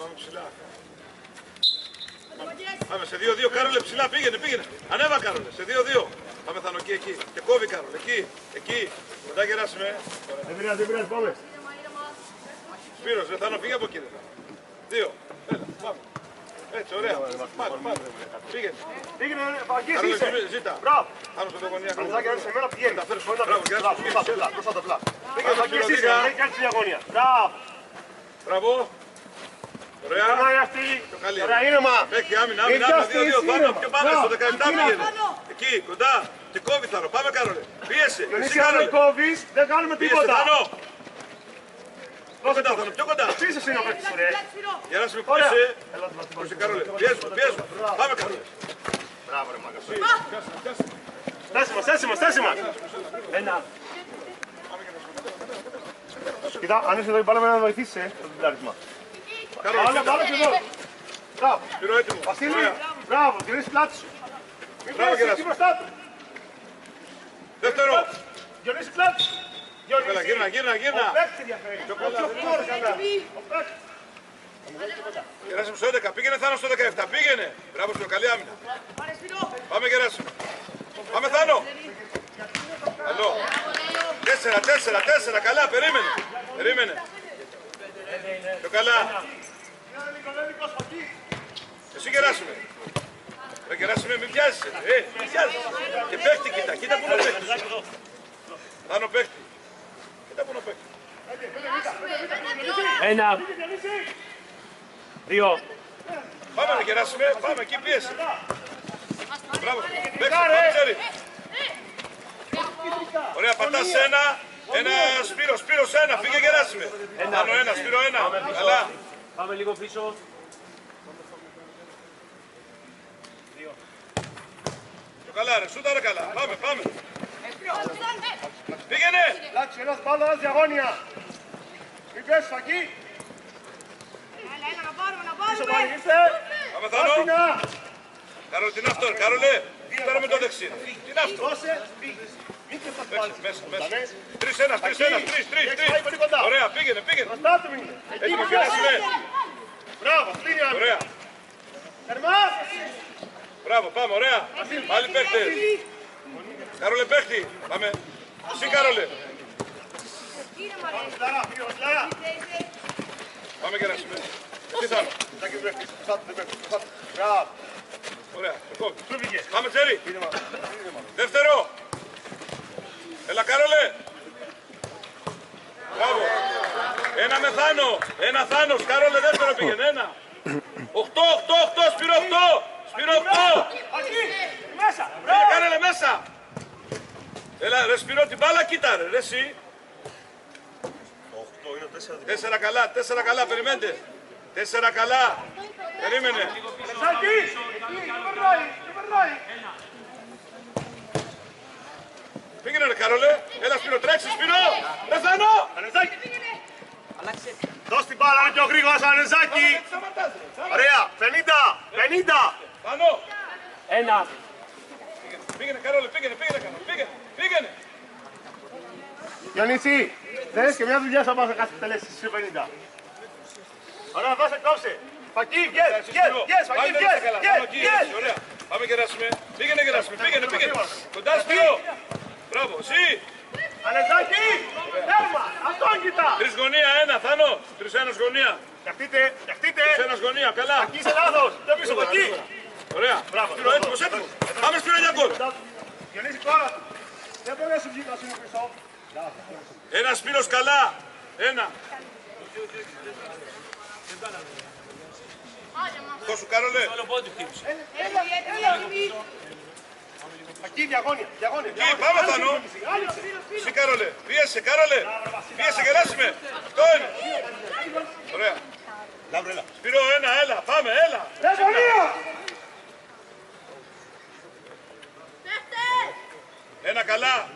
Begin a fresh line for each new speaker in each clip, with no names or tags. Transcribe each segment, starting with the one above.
πάμε ψηλά. Πάμε σε 2-2, Κάρολε, ψηλά, πήγαινε. Ανέβα, Κάρολε, σε 2-2. Πάμε Θάνο, εκεί. Και κόβει, Κάρολε, εκεί. Κοντά Γεράσιμε.
Δεν πειράζει, πάμε.
Σπύρος, ρε Θάνο, πήγε από εκεί. 2, έλα, πάμε. Έτσι, ωραία. Πάμε. Πήγαινε.
Εκεί είσαι.
Ζήτα.
Μπράβο.
Πάνω στο γωνία.
Πανζάκη, αν σε μένα πηγαίνει.
Μπράβο,
Προς τα πλά. Πήγαινε, εκεί είσαι. Έχει κάνει τη διαγωνία.
Μπράβο. Ωραία.
Ωραία, ήρεμα.
Έχει άμυνα, 2-2. Πάνω, πιο πάνω, στο 17 πήγαινε. Εκεί, κοντά. Και κόβει Θάνο. Πάμε, Κάρολε. Πίεσε.
Εσύ αν δεν κόβεις, δεν κάνουμε τίποτα.
Πιο κοντά.
Πίσω είναι ο παίκτης, ρε.
Γεράσιμε, πίεσε. Πίεσε, Κάρολε. Πιέζουμε. Πάμε, Κάρολε.
Μπράβο, ρε μάγκα. Στάση μας. Ένα. Κοίτα, αν είσαι εδώ η μπάλα να βοηθήσεις, το διπλάρισμα. Μπάλα και εδώ. Μπράβο.
Σπύρο, έτοιμο.
Βασίλη, μπράβο, γυρίσεις πλάτη σου. Μην πέσεις εκεί μπροστά του.
Δεύτερο.
Γυρίσεις πλάτη σου.
Έλα, γύρνα.
Ο παίκτης ενδιαφέρει. Ο παίκτης.
Γεράσιμε στο 11. Πήγαινε Θάνο στο 17. Πήγαινε. Μπράβο, στο καλή άμυνα. Πάμε, Γεράσιμε. Πάμε, Θάνο. Καλό. 4. Καλά, περίμενε. Πιο καλά. Εσύ Γεράσιμε. Ρε Γεράσιμε, μην πιάσεις. Μην πιάσεις. Και παίχτη, κοίτα που είναι ο παίχτης. Θάνο παίχτη. Κοίτα που είναι ο παίχτης.
Ένα. 2.
Πάμε ρε Γεράσιμε, πάμε εκεί πίεσε. Μπράβο, παίξε, πάμε ξέρει. Ωραία, πατάς ένα Σπύρος ένα, φύγε Γεράσιμε. Άνω ένα, Σπύρο ένα, καλά.
Πάμε λίγο πίσω.
Πιο καλά ρε, σούτα ρε καλά, πάμε. Πήγαινε.
Λάξη, ένας μπάλα, ένας διαγώνια. Μην πέσεις εκεί. Πίσω πάλι, ήρθε.
Πάμε Θάνο. Κάρολε, τι είναι αυτό ρε, Κάρολε. Τώρα με το δεξί. Τι είναι αυτό.
Δώσε, μην και θα πάλι.
Μέσα. 3-1. Ωραία, πήγαινε.
Μπροστά του είναι.
Έτοιμο Γεράσιμε.
Μπράβο, κλείνει άμυνα.
Ωραία.
Τερμάς.
Μπράβο, πάμε, ωραία. Πάλι παίχτες. Κάρολε παίχτη. Πάμε. Εσύ Κάρολε. Πάμε Γεράσιμε. Τι Θάνο.
Μπράβο.
Ωραία, το κόβει. Πάμε Τσέρι. Δεύτερο. Έλα Κάρολε. Μπράβο. Ένα με Θάνο. Ένα Θάνος. Κάρολε δεύτερο πήγαινε. 1. 8. Σπύρο 8.
Μέσα.
Πήγε Κάρολε μέσα. Έλα ρε Σπύρο την μπάλα κοίτα ρε εσύ. 4 καλά, περιμένετε. 4 καλά. Περίμενε.
Σάκη. Δεν περνάει.
Πήγαινε ρε Κάρολε. Έλα Σπύρο, τρέξει Σπύρο. Ρε Θάνο.
Ανεζάκη. Δώσ' την μπάλα πιο γρήγορα σαν Ανεζάκη. Ωραία. 50.
Θάνο.
Ένα.
Πήγαινε Κάρολε, πήγαινε.
Διονύση, δεν έχεις και μια δουλειά σαν πας να κάνεις τελέσεις στις 50. Ωραία, δώσε, κόψε. Φακί, yes,
Ωραία. Πάμε Γεράσιμε. Πήγαινε Γεράσιμε, πήγαινε. Κοντά Σπύρο. Μπράβο, εσύ.
Ανεζάκη, τέρμα, αυτόν κοιτά.
3 γωνία, 1 Θάνο. 3-1 γωνία.
Γιαχτείτε.
3-1 γωνία, καλά.
Εκεί είσαι λάθος, δεν πίσω, φακί.
Ωραία. Σπύρο, έτοιμος. Πάμε Σπύρο για γκολ.
Διονύση, τώρα. Δεν μπορεί να σου βγει να σου είναι πίσω.
Ένα Σπύρος καλά. 1. Δώσ' σου Κάρολε.
Εκεί διαγώνια.
Εκεί, πάμε Θανό. Εσύ Κάρολε. Πίεσε Κάρολε. Πίεσε Γεράσιμε. Αυτό είναι. Ωραία. Σπύρο 1, έλα. Πάμε, έλα. Ένα καλά.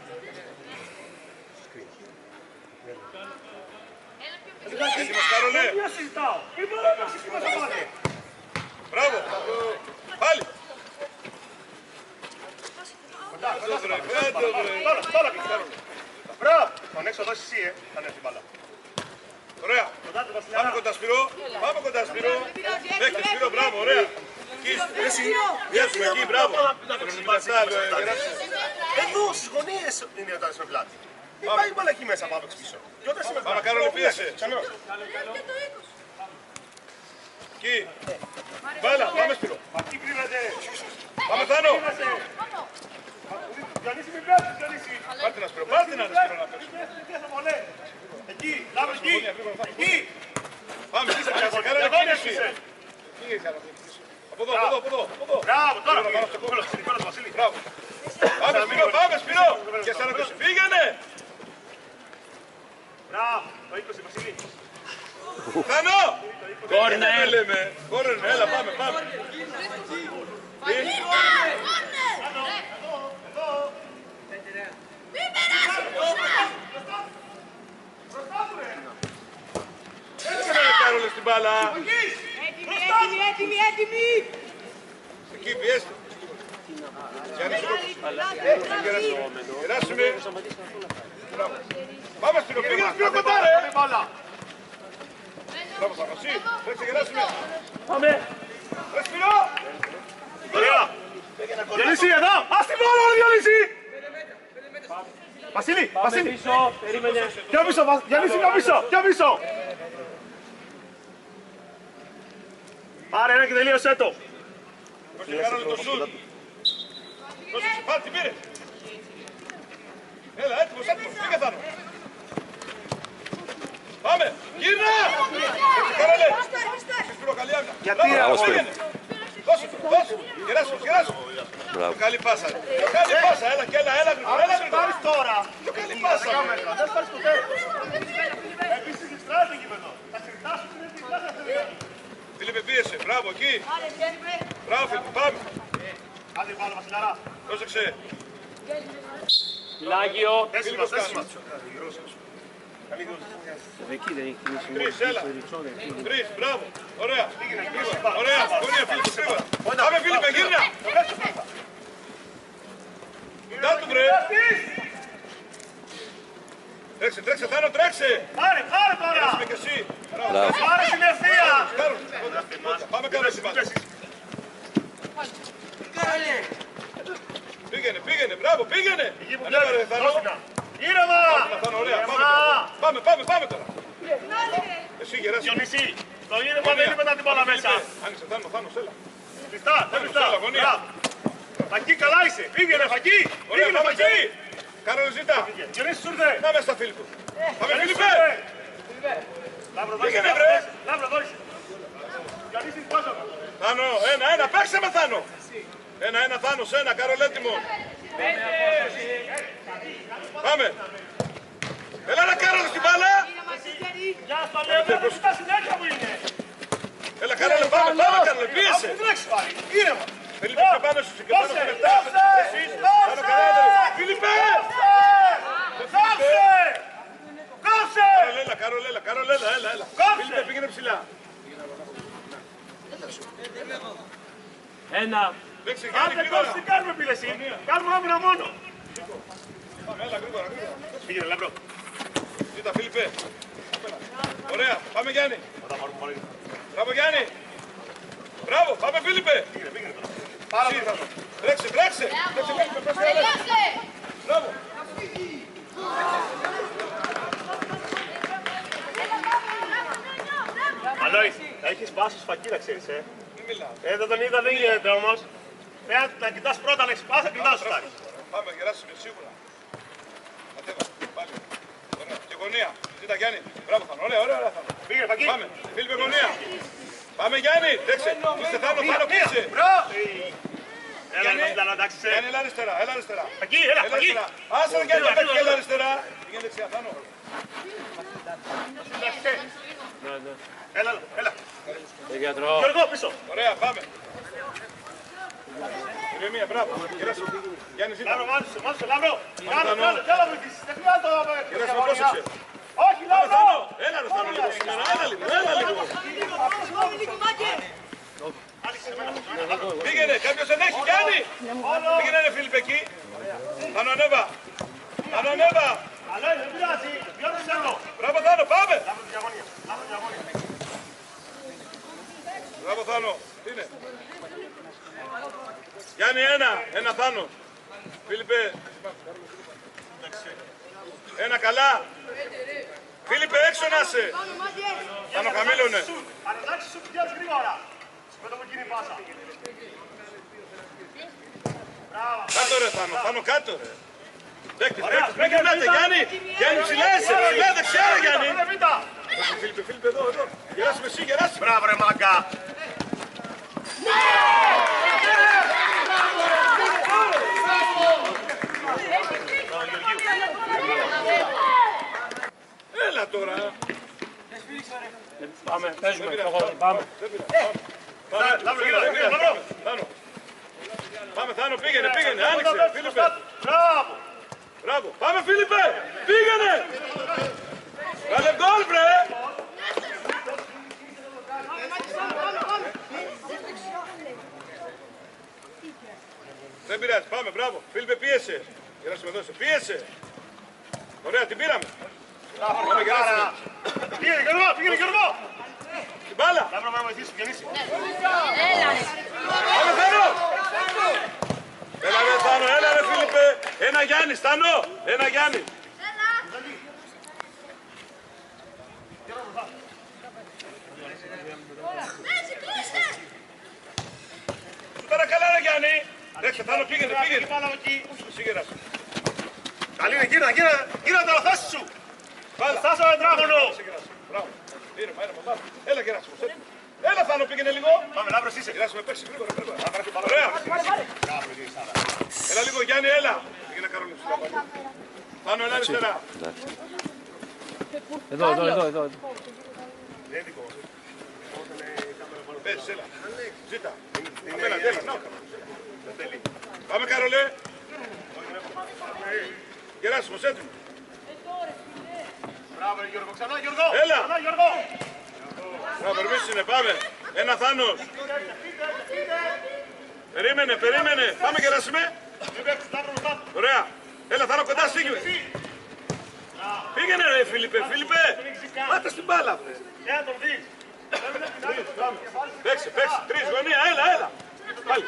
Έτοιμος Κάρολε. Μπράβο. Πάλι.
Τώρα. Μπράβο. Τον έξω δώσεις εσύ, θα έρθει μπάλα.
Ωραία. Πάμε κοντά Σπύρο. Πάμε κοντά Σπύρο. Παίχτε Σπύρο, μπράβο, ωραία. Εκεί, πιάσουμε εκεί, μπράβο.
Εδώ στις γωνίες είναι όταν είσαι με πλάτη. Μην πάει μπάλα εκεί μέσα, πάμε πίσω. Και όταν είσαι με
Πάμε
πλάτη.
Καρόλη, πίεσε. Εκεί. Μπάλα, πάμε Σπύρο.
Εκεί κρύβεται.
Πάμε Θάνο.
Διονύση μην πέφτεις, Διονύση.
Πάρτε να Σπύρο, πάρτε να Σπύρο να παίξουμε.
Εκεί, λάβω εκεί. Εκεί.
Πάμε, σε καλά
Εδώ είναι
κίνηση.
εσύ.
Από εδώ, από εδώ.
Μπράβο, τώρα
Πάμε,
πήγαινε. Κόλλα στο Νικόλα του Βασίλη.
Μπράβο. Πάμε Σπύρο, πάμε Σπύρο. Και 40. Πήγαινε.
Μπράβο, το 20 Βασίλη.
Θάνο.
Κόρνερ.
Λέμε. Κόρνερ, έλα, πάμε, πάμε. Έτσι να Κάρολε στην μπάλα.
Έτοιμοι!
Εκεί πιέστε. Γεράσιμε. Πάμε Σπύρο, πήγαινε Σπύρο κοντά ρε. Μπράβο Θανοσί, τρέξε Γεράσιμε.
Πάμε.
Ρε Σπύρο.
Ωραία. Διονύση, εδώ. Ας την μπάλα, Διονύση. Βασίλη,
Πάμε
Βασίλη.
πίσω. Περίμενε.
Πιο πίσω, Διονύση, πιο πίσω, πιο πίσω. Πάρε ένα και τελείωσέ το.
Δώσε Κάρολε το σουτ. Δώσε, πάρε την πήρε. Έλα, έτοιμος, πήγε Θάνο. Πάμε, γύρνα. Κάρολε. Σπύρο, καλή άμυνα.
Γιατί,
Μπράβο,
αγόρι.
πήγαινε. Δώσε, δώσε. Γεράσιμος, γεράσιμος. Καλή πάσα. Καλή πάσα, έλα και έλα, έλα γρήγορα, έλα γρήγορα.
Πάρεις τώρα.
Καλή πάσα.
Δεν πάρεις ποτέ. Επίσης γυστράζει εκεί εδώ. Τα συρτά σου είναι δικά σας.
Φίλιππε, πίεσε. Μπράβο, εκεί. Μπράβο, Φίλιππε, πάμε.
Άντε βάλω, Βασιλαρά.
Πρόσεξε.
Λάγιο.
Τέσσερις μας, τέσσερις μας.
Εκεί δεν έχει κινήσει.
Τρεις, έλα. Τρεις, μπράβο. Ωραία. Ωραία, γωνία, Φίλιππε, γρήγορα. Πάμε, Φίλιππε, γύρνα. Κοντά του, βρε. Τρέξε, τρέξε, Θάνο, τρέξε.
Πάρε, πάρε τώρα.
Είμαι και εσύ.
Πάρε στην ευθεία.
Κάρολε, κοντά. Πάμε, Κάρολε, στην πάση. Πήγαινε, πήγαινε, μπράβο, πήγαινε. Ανέβαρε, Θάνο.
Ήρεμα.
Θάνο, ωραία, πάμε. Πάμε τώρα. Εσύ, Γεράσιμο.
Διονύση, το ήρεμα δεν είναι μετά την μπάλα μέσα.
Άνοιξε, Θάνο, Θάνο, έλα.
Κλειστά, δεν κλειστά.
Έλα, γωνία.
Φακί, καλά είσαι. Πήγαινε, Φακί.
Ωραία,
Πήγαινε,
πάμε,
Φακί.
Τζέρι. Κάρολε, ζήτα.
Διονύση, σου ήρθε.
Να μέσα στα Φίλιππο. Πάμε, Φίλιππε.
Λάμπρο, δώρισε.
Πήγαινε, βρε.
Λάμπρο, δώρισε. Διονύση, πάσο.
Θάνο, ένα, παίξε με Θάνο. Ένα, Θάνο, ένα, Κάρολε, έτοιμο. Πάμε. Έλα, να Κάρολε στην μπάλα.
Γεια σου, λέω, δεν σου τα συνέχεια μου είναι.
Έλα, Κάρολε, πάμε, Κάρολε, πίεσε.
Μην τρέξεις πάλι. Ήρεμα.
Φίλιππε, και πάνω σου, και πάνω σου, μετά. Εσείς, Θάνο, καλά, Φίλιππε.
Κάψε! Κάψε!
Κάρολε, έλα. Φίλιππε, πήγαινε ψηλά.
Ένα.
Παίξε,
Αν
Γιάννη,
δεν
γρήγορα.
κόψεις, τι κάνουμε πίλεση. Κάνουμε άμυνα μόνο.
Πάμε, έλα, γρήγορα.
Πήγαινε, Λάμπρο.
Κοίτα, Φίλιππε. Ωραία, πάμε, Γιάννη. Μπράβο, Γιάννη. Μπράβο, πάμε, Φίλιππε. Εσύ, Θάνο. Τρέξε. Μπράβο.
Αλόη, θα έχεις πάσει στο Φακί, να ξέρεις,
Μην μιλάω.
Δεν τον είδα, δεν γίνεται όμως. Πρέπει να κοιτάς πρώτα να έχεις πάσα και μετά να σου φτάνει.
Πάμε, γεράσουμε σίγουρα. Κατέβα, πάλι. Ωραία. Και γωνία. Ζήτα, Γιάννη. Μπράβο, Θάνο. Ωραία, Θάνο.
Πήγαινε, Φακί.
Πάμε. Φίλιππε, γωνία. Πάμε, Γιάννη. Τρέξε. Είστε Θάνο, κλείσε.
Μπράβο. Έλα, Βασιλάρα, εντάξει.
Γιάννη, έλα αριστερά.
Φακί, έλα, Φακί.
Άσε να Γιάννη, έλα αριστερά. Πήγαινε δεξιά, Θάνο.
Έλα.
Το γιατρό.
Γιώργο, πίσω.
Ωραία, πάμε. Ηρεμία, μπράβο. Γεράσου. Γιάννη, ζήτα.
Λάμπρο, μάζεψε, Λάμπρο. Κάνε, βοηθήσεις. Δεν χρειάζεται να
Γεράσου, πρόσεξε.
Όχι, Λάμπρο.
Έλα, ρε Θάνο, λίγο σήμερα. Έλα λίγο. Πήγαινε, κάποιος δεν έχει, Γιάννη. Πήγαινε, ρε Φίλιππε, εκεί. Θάνο, ανέβα.
Αλλά δεν πειράζει. Διόρθωσέ το.
Μπράβο, Θάνο, πάμε.
Λάμπρο, διαγωνία.
Θάνο. Τι είναι. Γιάννη ένα Θάνο. Φίλιππε. Ένα καλά. Φίλιππε έξω να είσαι. Θάνο χαμήλωνε.
Αλλάξε σου πηγαίνεις γρήγορα. Με το που γίνει πάσα.
Κάτω ρε Θάνο κάτω ρε. Δέκτης, μην κοιμάτε Γιάννη. Γιάννη ψηλά είσαι, ψηλά δεξιά ρε Γιάννη. Φίλιππε εδώ. Γεράσουμε εσύ, γεράσουμε.
Μπράβο ρε μάγκα.
Έλα τώρα.
Πάμε, παίζουμε, πάμε.
Πάμε Θάνο, πήγαινε, άνοιξε, Φίλιππε. Μπράβο, πάμε Φίλιππε, πήγαινε. Βάλε γκολ βρε. Δεν πειράζει, πάμε, μπράβο. Φίλιππε πίεσε. Γεράσουμε δώσε, πίεσε. Ωραία, την πήραμε. Πάμε, γεράσουμε.
Πήγαινε Γιώργο.
Την μπάλα.
Θα πρέπει να βοηθήσει, γεννήσει.
Πάμε Θάνο. Έλα ρε Θάνο, έλα ρε Φίλιππε. Ένα Γιάννη, Θάνο. Ένα Γιάννη. Σου τώρα καλά ρε Γιάννη. Δέξε Θάνο, πήγαινε. Σίγερας.
Καλή είναι, γύρνα τα λαθάσεις σου. Στάσω τετράγωνο.
Μπράβο. Έλα Γεράσιμο. Έλα Θάνο, πήγαινε λίγο.
Πάμε, Λάμπρος είσαι.
Γεράσιμο, παίξει γρήγορα. Ωραία. Έλα λίγο Γιάννη, έλα. Πήγαινε Καρόλης. Θάνο, έλα αριστερά.
Εδώ.
Πες, έλα. Ζήτα. Απέναντι, έλα. Πάμε Καρολέ. Γεράσιμος, έτοιμο.
Μπράβο Γιώργο, ξανά Γιώργο.
Έλα.
Ξανά Γιώργο.
Μπράβο, είναι, πάμε. Ένα Θάνος. Περίμενε. Πάμε Γεράσιμε. Ωραία. Έλα Θάνο κοντά στίγουμε. Πήγαινε ρε Φίλιππε. Πάτε στην μπάλα. Παίξε. Τρεις γωνία. Έλα. Πάλι.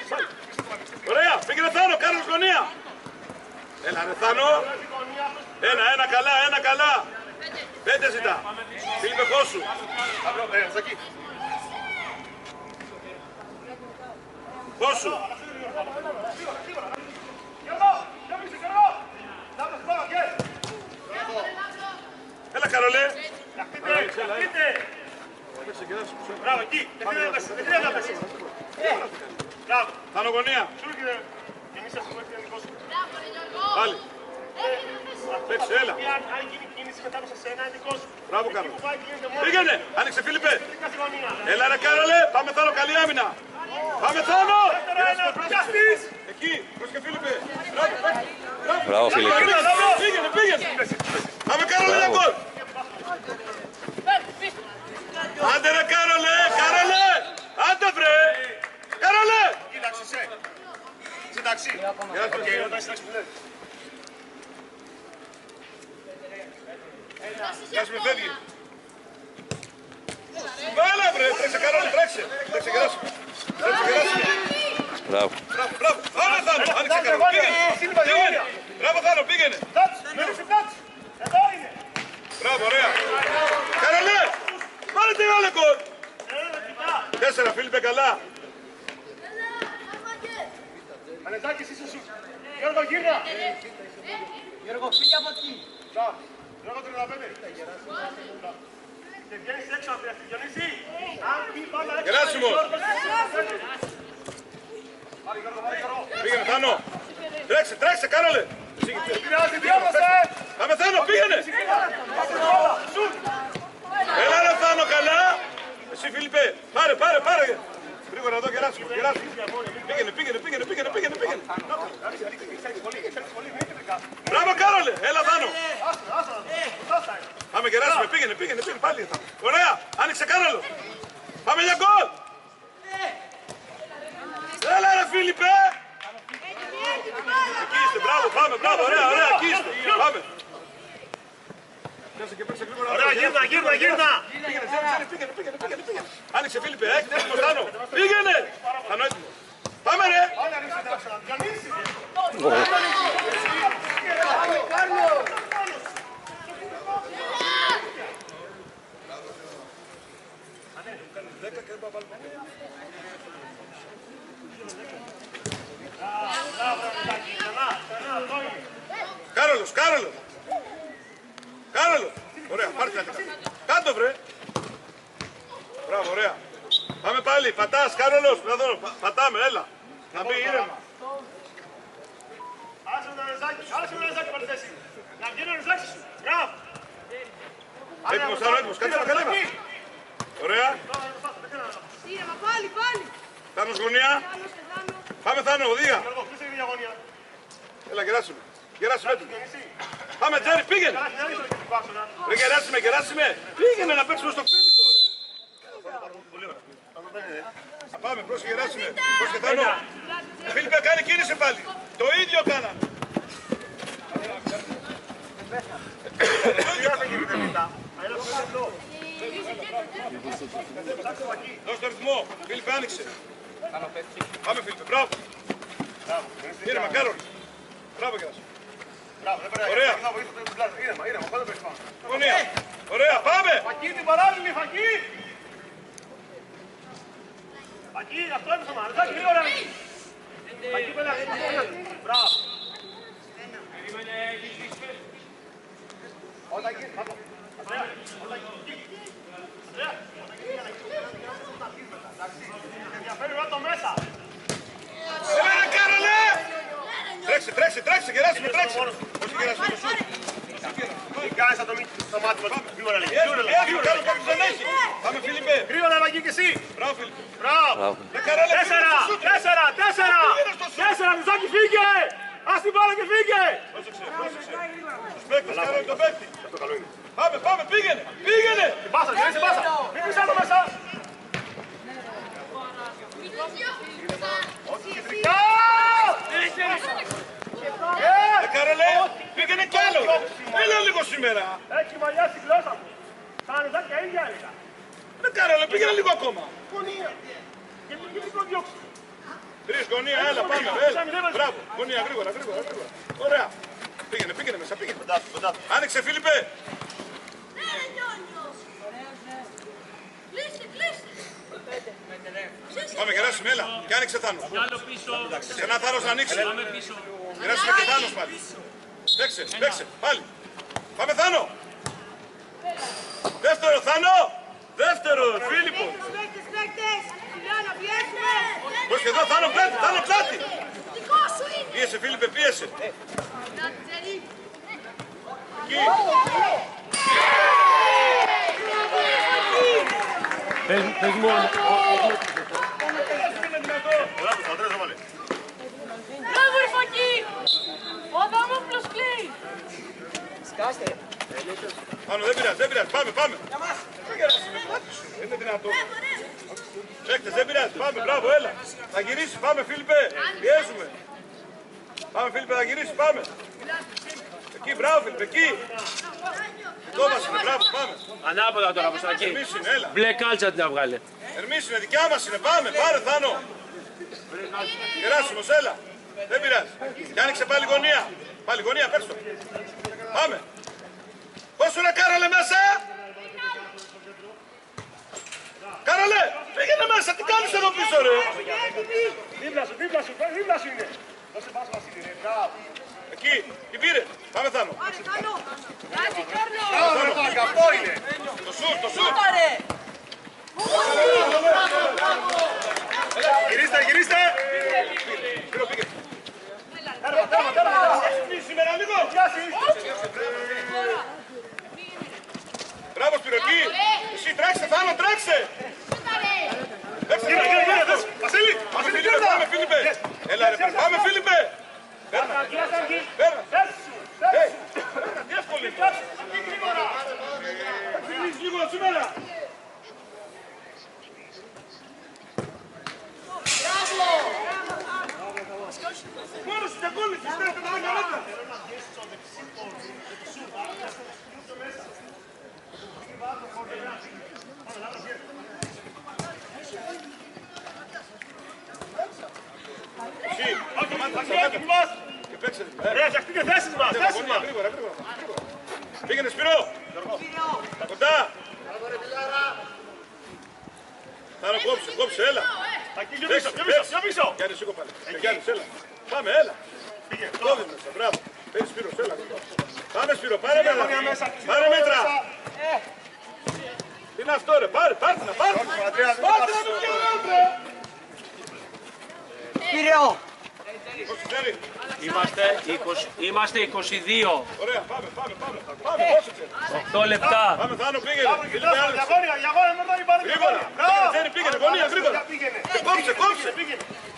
Ωραία. Πήγαινε Θάνο, κάνεις γωνία. Έλα ρε Θάνο. Ένα καλά. 5 ζητά. Φίλιππε χώσου. Χώσου. Έλα Καρολέ.
Μπράβο, εκεί. Δεν θα πέσει. Μπράβο.
Θάνο γωνία.
Και εμείς σας πούμε τι είναι δικό σου.
Πάλι. Παίξε, έλα.
Αν γίνει κίνηση μετά από σένα, είναι δικό σου.
Μπράβο Καρολέ. Πήγαινε. Άνοιξε Φίλιππε. Έλα ρε Καρολέ. Πάμε Θάνο, καλή άμυνα. Πάμε Θάνο. Εκεί. Προς και Φίλιππε.
Μπράβο Φίλιππε.
Πήγαινε. Πάμε Καρολέ για γκολ. Άντε ρε Καρολέ. Άντε βρε. Καρολέ.
Κοίταξε σε. Συνταξή.
Γεια σου με φεύγει. Βάλε βρε. Τρέξε Καρολέ, τρέξε. Γεράσιμο.
Μπράβο.
Πάμε Θάνο. Άνοιξε Καρολέ. Πήγαινε. Μπράβο Θάνο, πήγαινε.
Εδώ είναι.
Μπράβο, ωραία. Καρολέ. Πάρε τη γάλα γκολ. 4, Φίλιππε, καλά.
Ανετάκης είσαι σου. Γιώργο, γύρνα.
Γιώργο, φύγε από εκεί.
Γιώργο, 35. Και βγαίνεις έξω από τη Διονύση. Αν πει μπάλα έξω.
Γεράσιμο. Πήγαινε, Θάνο. Τρέξε, Καρολέ. Πάμε Θάνο, πήγαινε. Έλα ρε Θάνο, καλά. Εσύ Φίλιππε, πάρε. Γρήγορα εδώ, Γεράσιμο. Πήγαινε. Μπράβο Κάρολε, έλα Θάνο. Πάμε Γεράσιμο, πήγαινε πάλι. Ωραία, άνοιξε Κάρολο. Πάμε για γκολ. Έλα ρε Φίλιππε. Εκεί είστε, μπράβο, πάμε, ωραία, εκεί είστε. Πάμε.
Ωραία, γύρνα.
πήγαινε. Άνοιξε Φίλιππε, έτοιμος Θάνο. Πήγαινε. Θάνο έτοιμος. Πάμε ρε. Κάρολος. Ωραία, πάρτε κάτι. Κάτω βρε. Μπράβο, ωραία. Πάμε πάλι, πατάς, Κάρολος. Πατάμε, έλα. Να μπει ήρεμα.
Άσε τον Ρεζάκη πάρ' θέση. Να βγαίνει ο Ρεζάκης σου. Μπράβο.
Έτοιμος, Θάνο, έτοιμος. Κάτσε, καλέμα. Ωραία.
Ήρεμα, πάλι.
Θάνος γωνία. Πάμε Θάνο, οδεία.
Γιώργο, κλείσε τη διαγωνία.
Έλα, Γεράσιμε. Γεράσιμε έτοιμο. Πάμε Τζέρι, πήγαινε. Ρε Γεράσιμε. Πήγαινε να παίξουμε στο Φίλιππο, ρε. Πάμε, πρόσεχε Γεράσιμε. Πρόσεχε Θάνο. Φίλιππε, κάνει κίνηση πάλι. Το ίδιο κάναμε. Δώσ' το ρυθμό. Φίλιππε, άνοιξε. Πάμε Φίλιππε, μπράβο. Ήρεμα, Κάρολ. Μπράβο Γεράσιμε. Ωραία. Γωνία. Ωραία, πάμε.
Φακή την παράλληλη, Φακή. Φακή, αυτό είναι το μάνα. Ρεζάκη, γρήγορα. Φακή, πέρα. Μπράβο. Όταν εκεί. Ενδιαφέρει όλο το μέσα.
Έλα, Κάρολε. Τρέξε, Γεράσιμε, τρέξε. Όχι, Γεράσιμε, το σούτ.
Μην κάνεις το μάτι μας. Γρήγορα, λέγει.
Πάμε, Φίλιππε.
Γρήγορα, Βαγγί, και εσύ.
Μπράβο, Φίλιππε.
Μπράβο. Τέσσερα, Ρεζάκη, φύγε. Ας την μπάλα και φύγε.
Πρόσεξε. Τους παίκτες, Κάρολε, τον παίκτη. Πάμε, πήγαινε.
Πάσα, γυρίσε πάσα. Μην πεις άλλο μέσα. Όχι, κεντρικά.
Κάρολε, πήγαινε κι άλλο. Έλα λίγο σήμερα.
Έχει μαλλιά στη γλώσσα μου. Τα Ρεζάκια ίδια έλεγα.
Κάρολε, πήγαινε λίγο ακόμα.
Γωνία. Και μην το διώξει.
Τρεις γωνία, έλα, πάμε. Μπράβο, γωνία, γρήγορα. Ωραία. Πήγαινε μέσα, πήγαινε. Άνοιξε, Φίλιππε. Πάμε, Γεράσιμε, έλα. Και άνοιξε Θάνος. Σε ένα Θάνος να ανοίξει. Γεράσιμε και Θάνος πάλι. Παίξε, πάλι. Πάμε, Θάνο. Δεύτερο, Θάνο. Δεύτερο, Φίλιππο. Πώς και εδώ, Θάνο πλάτη. Πίεσε, Φίλιππε, πίεσε. Εκεί.
Πες μου.
Μπράβο, ρε Φακή! Ο Αδάμουπλος κλαίει!
Σκάστε.
Πάνω, δεν πειράζει. Πάμε. Είναι δυνατό. Παίκτες, δεν πειράζει. Πάμε, μπράβο, έλα. Θα γυρίσει, πάμε, Φίλιππε. Πιέζουμε. Πάμε, Φίλιππε, θα γυρίσει, πάμε. Εκεί, μπράβο, Φίλιππε, εκεί. Εδώ μας είναι, μπράβο, πάμε.
Ανάποδα τώρα, Κωστάκη.
Ερμής είναι, έλα.
Μπλε κάλτσα την να βγάλε.
Ερμής είναι, δικιά μας είναι, πάμε, πάρε, Θάνο. Γεράσιμος, έλα. Δεν πειράζει. Και άνοιξε πάλι γωνία. Πάλι γωνία, πες το. Πάμε. Πώς σου είναι, Κάρολε, μέσα. Κάρολε, πήγαινε μέσα, τι κάνεις εδώ πίσω, ρε.
Δίπλα σου είναι. Δώσε πάσα Βασίλη, ρε. Μπράβο.
Εκεί, την πήρε. Πάμε, Θάνο.
Πάρε, Θάνο! Ράκι, κόρνο!
Αυτό είναι.
Το σουτ.
Πάρε!
Γυρίστε.
Σήμερα λίγο. Μπράβο, Σπυροκή. Εσύ τρέξτε, Θάνο, τρέξτε.
Βασίλη,
Πάμε, Φίλιππε. Έλα, ρε, πάμε, Φίλιππε. Παίρνα. Τι εύκολη. Λίγο σήμερα. Μόνος σου και κόλλησες, στέλνετε τα 10 μέτρα. Και παίξε.
Ρε, φτιαχτείτε θέσεις μας, θέσεις μας.
Γρήγορα. Πήγαινε Σπύρο. Κοντά. Άρα κόψε, έλα.
Εκεί, πιο πίσω.
Γιάννη, σήκω πάλι. Γιάννης, έλα. Πάμε, έλα. Κόβεις μέσα, μπράβο. Παίρνει Σπύρος, έλα. Πάμε Σπύρο, πάρε μέτρα. Πάρε μέτρα. Τι είναι αυτό ρε, πάρε να μην πιάνω.
Πυραιό.
Πώς ξέρει.
Είμαστε 22.
Ωραία, πάμε, πόσο ξέρει.
8 λεπτά.
Πάμε, Θάνο, πήγαινε.
Διαγώνια, μετά υπάρχει.
Γρήγορα, πήγαινε, γωνία, γρήγορα. Κόψε.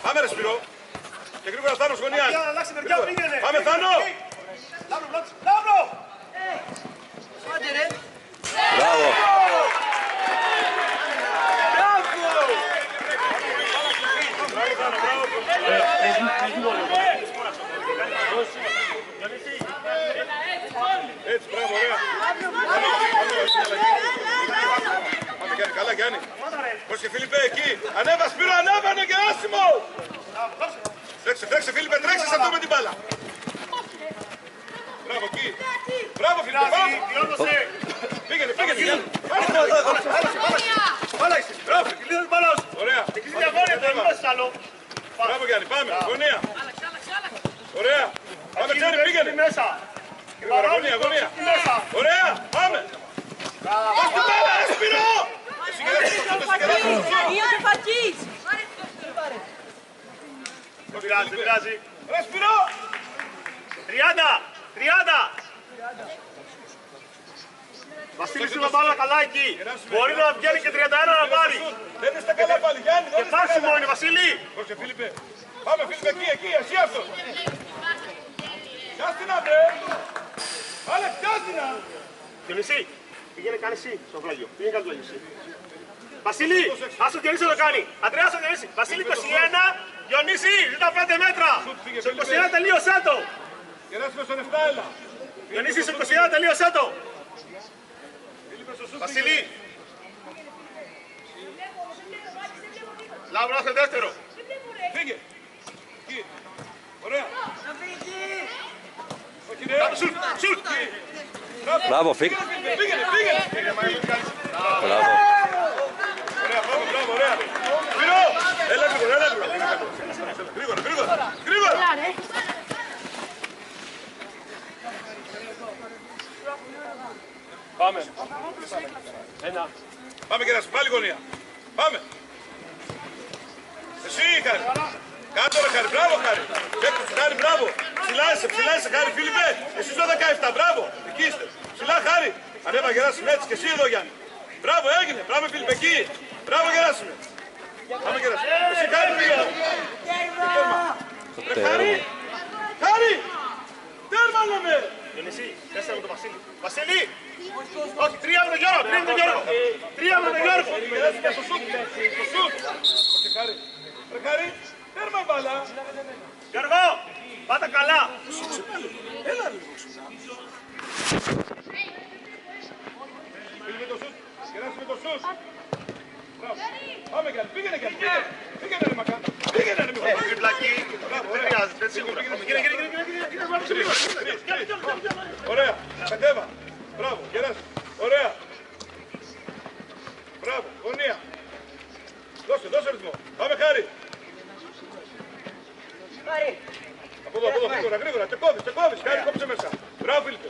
Πάμε ρε Σπύρο. Και γρήγορα Θάνος γωνία. Πάμε Θάνο.
Λάμπρο.
Άντε ρε.
Μπράβο.
Έτσι, μπράβο, ωραία. Πάμε Γιάννη, καλά Γιάννη. Πώς και Φίλιππε, εκεί. Ανέβα Σπύρο, ανέβανε και άσημο. Τρέξε Φίλιππε, τρέξε σε αυτό με την μπάλα. Μπράβο εκεί. Μπράβο Φίλιππε, πάμε. Πήγαινε Γιάννη.
Μπάλα είσαι. Μπράβο, κυλίδες μπάλα σου.
Ωραία.
Εκεί διαγώνια, το είμαστε άλλο.
Μπράβο Γιάννη, πάμε. Γωνία. Ωραία. Πάμε Τζέρι, πήγαινε.
Μέσα.
Γωνία. Ωραία, πάμε. Πώς την μπάλα, Σπύρο.
Ιωάννη Φακής.
Δεν πειράζει.
Ρε Σπύρο.
30. Βασίλη είναι μπάλα καλά εκεί. Μπορεί να βγαίνει και 31 να πάρει.
Δεν είναι στα καλά πάλι, Γιάννη.
Και πάσιμο είναι Βασίλη.
Πρόσεχε Φίλιππε. Πάμε Φίλιππε εκεί, εσύ αυτός. Πιάστηνα βρε. Βάλε πιάστηνα.
Διονύση, πήγαινε κάνει εσύ στο φλάγιο. Πήγαινε κάνει το εσύ. Βασίλη, ας το Διονύση το κάνει. Αντρέας ο Διονύση. Βασίλη 21, Διονύση, ζητά 5 μέτρα. Στο 21 τελείωσέ το.
Γεράσουμε στον 7, έλα.
Διονύση, στο 21 τελείωσέ το. Βασίλη. Λάβρο, άσε δεύτερο.
Φύγε. Εκεί. Ωραία. Όχι ρε.
Σουτ.
Μπράβο, φύγε.
Πήγαινε.
Μπράβο.
Ωραία, πάμε, μπράβο, ωραία. Σπύρο. Έλα γρήγορα.
Πάμε. Ένα.
Πάμε και να πάλι γωνία. Πάμε. Εσύ Χάρη. Κάτω ρε Χάρη, μπράβο Χάρη. Παίκτος Χάρη, μπράβο. Ψηλά είσαι Χάρη, Φίλιππε. Εσείς το 17, μπράβο. Εκεί είστε. Ψηλά Χάρη. Ανέβα Γεράσιμε έτσι και εσύ εδώ Γιάννη. Μπράβο, έγινε. Μπράβο Φίλιππε, εκεί. Μπράβο Γεράσιμε. Πάμε Γεράσιμε. Εσύ Χάρη πήγε. Χάρη. Τέρμα λέμε.
Διονύση, 4 με τον Βασίλη. Βασίλη. Όχι, 3 με τον Γιώργο. 3 με τον Γιώργο.
Στο σουτ. Όχι Χάρη. Ρε Χάρη. Τέρμα μπάλα.
Γιώργο, πάτα καλά.
Έλα λίγο. Πήγαινε το σουτ. Γεράσιμε το σουτ. Μπράβο. Πάμε Γιάννη. Πήγαινε Γιάννη. Πήγαινε ρε Μακάνα. Πήγαινε ρε Μιχάλη.
Τριπλακή. Δεν χρειάζεται, σίγουρα.
Ωραία. Κατέβα. Μπράβο. Γεράσιμε. Ωραία. Μπράβο. Γωνία. Δώσε ρυθμό. Πάμε Χάρη. Από εδώ, γρήγορα. Τεκόβεις. Χάρη, κόψε μέσα. Μπράβο Φίλιππε.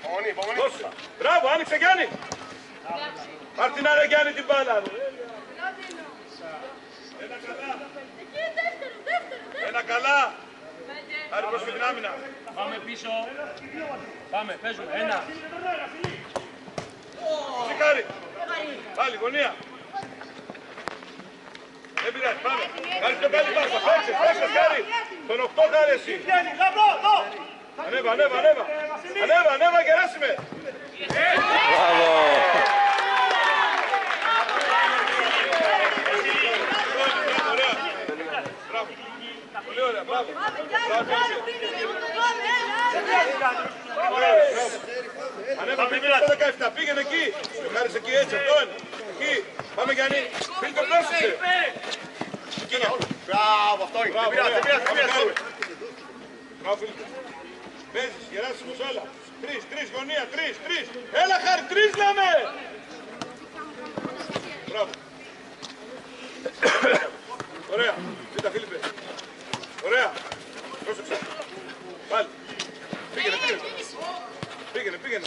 Υπομονή.
Δώσε. Μπράβο, άνοιξε Γιάννη. Πάρ' την άρα Γιάννη την μπάλα. Ένα καλά. Χάρη προς την άμυνα.
Πάμε πίσω. Πάμε, παίζουμε. Ένα.
Εσύ Χάρη. Πάλι, γωνία. Δεν πειράζει, πάμε. Χάρη πιο καλή πάσα. Παίξε, Χάρη. Τον 8 Χάρη εσύ. Ανέβα, Γεράσιμε.
Μπράβο.
Πολύ ωραία, μπράβο. Ανέβα, πήγαινε στο 17, πήγαινε εκεί. Χάρης εκεί, έτσι, αυτό είναι. Εκεί. Πάμε Γιάννη. Φίλιππε, πρόσεξε. Εκεί.
Μπράβο, αυτό είναι. Δεν πειράζει, δεν πειράζει.
Μπράβο, Φίλιππε. Παίζεις, Γεράσιμος, έλα. Τρεις, γωνία, τρεις. Έλα, Χάρη, τρεις λέμε. Μπράβο. Ωραία. Κοίτα, Φίλιππε. Ωραία. Πρόσεξε. Πάλι.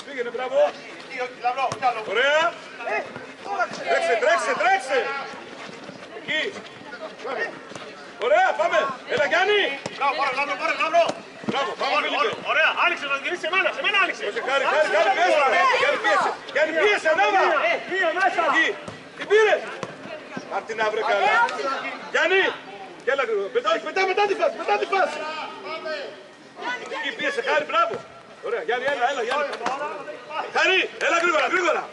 Πήγαινε, μπράβο. Ωραία. Τρέξε. Εκεί. Ωραία, πάμε. Έλα, Γιάννη. Μπράβο, πάμε, Φίλιππε.
Ωραία, άνοιξε να γυρίσει σε μένα άνοιξε.
Χάρη, πίεσε. Γιάννη, πίεσε, ανάβα. Εκεί. Τι πήρες. Απ' την αύριο καλά. Γιάννη. Έλα, πετά μετά τη φάση. Εκεί πίεσε, Χάρη, μπράβο. Ωραία, Γιάννη, έλα, Γιάννη. Χάρη, έλα γρήγορα.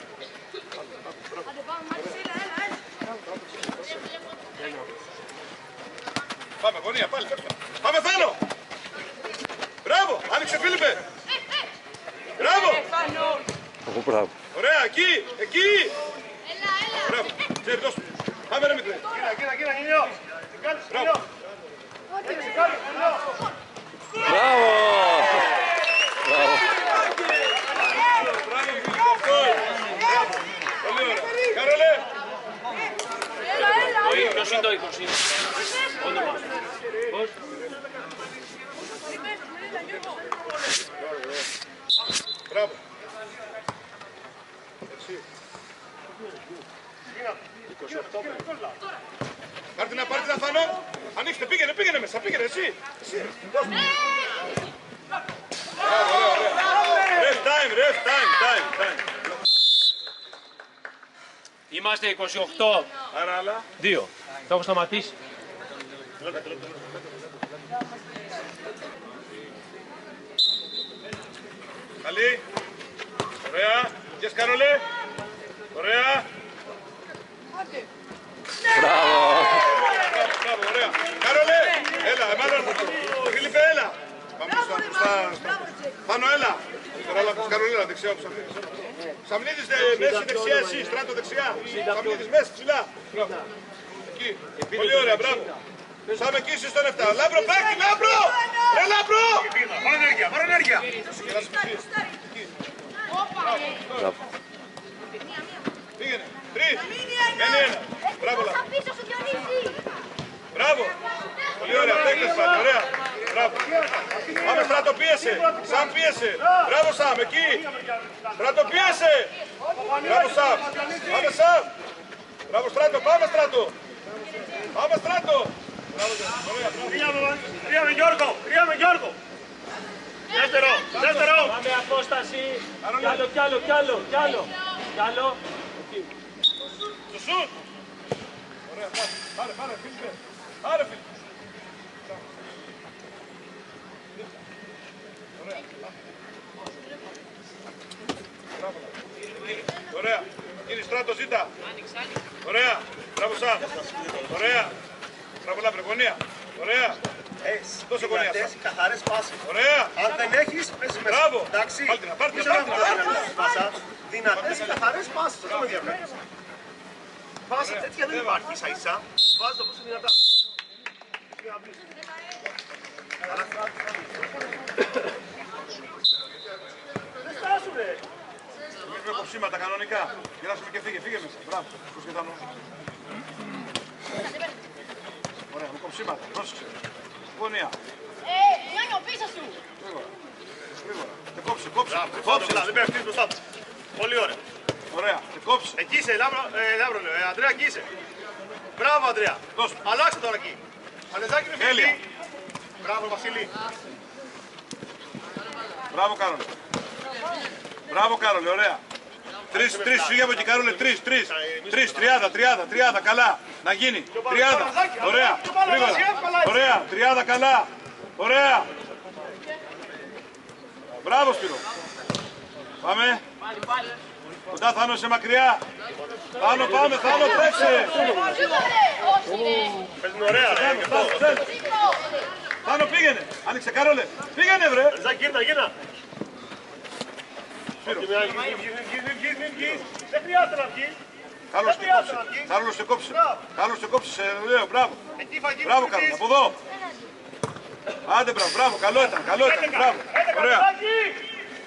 Πάμε, γωνία, πάλι. Πάμε, Θάνο. Μπράβο, άνοιξε, Φίλιππε. Μπράβο.
Μπράβο.
Ωραία, εκεί. Μπράβο, ξέρει, δώσ' του. Πάμε, ρε μικρέ.
Κοίτα, Νινιό. Τι κάνεις, Νινιό.
Μπράβο. Μπράβο.
Πολύ ωραία. Καρολέ.
Ποιος είναι το 20? Όνομα. Πώς?
Μπράβο. Πάρτε να Θάνο. Ανοίξτε, πήγαινε μέσα, πήγαινε εσύ. Rest time.
Είμαστε 28.
Άρα άλλα.
2. Το έχω σταματήσει.
Καλή. Ωραία. Γες Καρολέ. Ωραία. Μπράβο, ωραία. Καρολέ. Έλα, εμένα. Φίλιππε, έλα. Πάμε μπροστά. Πάνω, έλα. Καρολίνα, δεξιά. Σαμνίδης μέση δεξιά, εσύ. Στράτο δεξιά. Σαμνίδης μέση, ψηλά. Εκεί. Πολύ ωραία, μπράβο. Πάμε εκεί στον 7. Λάμπρο, παίκτη, Λάμπρο! Ρε Λάμπρο!
Πάρε ενέργεια.
Πήγαινε. 3. Μένει 1. Μπράβο, Λάμπρο. Μπράβο. Πολύ ωραία, παίκτες πάλι, ωραία. Μπράβο. Πάμε, Στράτο, πίεσε. Σαμ, πίεσε. Μπράβο, Σαμ, εκεί. Στράτο, πίεσε. Μπράβο, Σαμ. Πάμε, Σαμ. Μπράβο, Στράτο, πάμε, Στράτο. Πάμε, Στράτο.
Τρίαμε Γιώργο. Δεύτερο.
Πάμε απόσταση. Κι άλλο.
Στο σουτ. Ωραία, πάρε, Φίλιππε. Πάρε, Φίλιππε. Ωραία. Είναι Στράτο, ζήτα. Ωραία. Μπράβο, Σαμ. Ωραία. Μπράβο, Λάμπρε, γωνία. Ωραία. Δώσε γωνία, Σαμ.
Καθαρές πάσεις.
Ωραία.
Αν δεν έχεις, παίζεις μέσα.
Μπράβο.
Εντάξει.
Πάρτε.
Δυνατές καθαρές πάσεις. Αυτό με διαφέρεις. Πάσα τέτοια δεν υπάρχει ίσα-ίσα. Βάζω το πόσο δυνατά. Δεν στάσου ρε.
Έχουμε κοψίματα κανονικά. Γυράσουμε και φύγε μέσα. Μπράβο. Πώς και θανώ. Ωραία, με κοψίματα. Πρόσεξε. Γωνία.
Νιάνιο, πίσω σου.
Γρήγορα. Κόψε.
Δεν πρέπει να μπροστά του. Πολύ ωραία.
Ωραία. Κόψε.
Εκεί είσαι, Λάμπρο λέω. Αντρέα, εκεί είσαι. Μπράβο, Αντρέα.
Δώσε.
Αλλάξε τώρα εκεί. Αλεζάκι με
Τέλεια.
φίλη. Μπράβο, Βασίλη.
Μπράβο, Κάρολε, ωραία. Τρεις, φύγε από εκεί, Κάρολε, τρεις, 30, καλά, να γίνει, 30, ωραία, γρήγορα, ωραία, 30, καλά, ωραία. Μπράβο, Σπύρο. Πάμε. Κοντά, Θάνο, είσαι μακριά. Θάνο, πάμε, Θάνο, τρέξε.
Παίζουν ωραία, ρε.
Θάνο, πήγαινε. Άνοιξε, Κάρολε. Πήγαινε, βρε.
Αλεζάκι, γύρνα. Δεν χρειάζεται να βγει.
Κάρολος σε κόψε. Κάρολος σε κόψε, λέω, μπράβο.
Εκεί φαγή
Μπράβο,
που
Κάρολος,
πεις.
από εδώ. Άντε, μπράβο, καλό ήταν, μπράβο. Ωραία.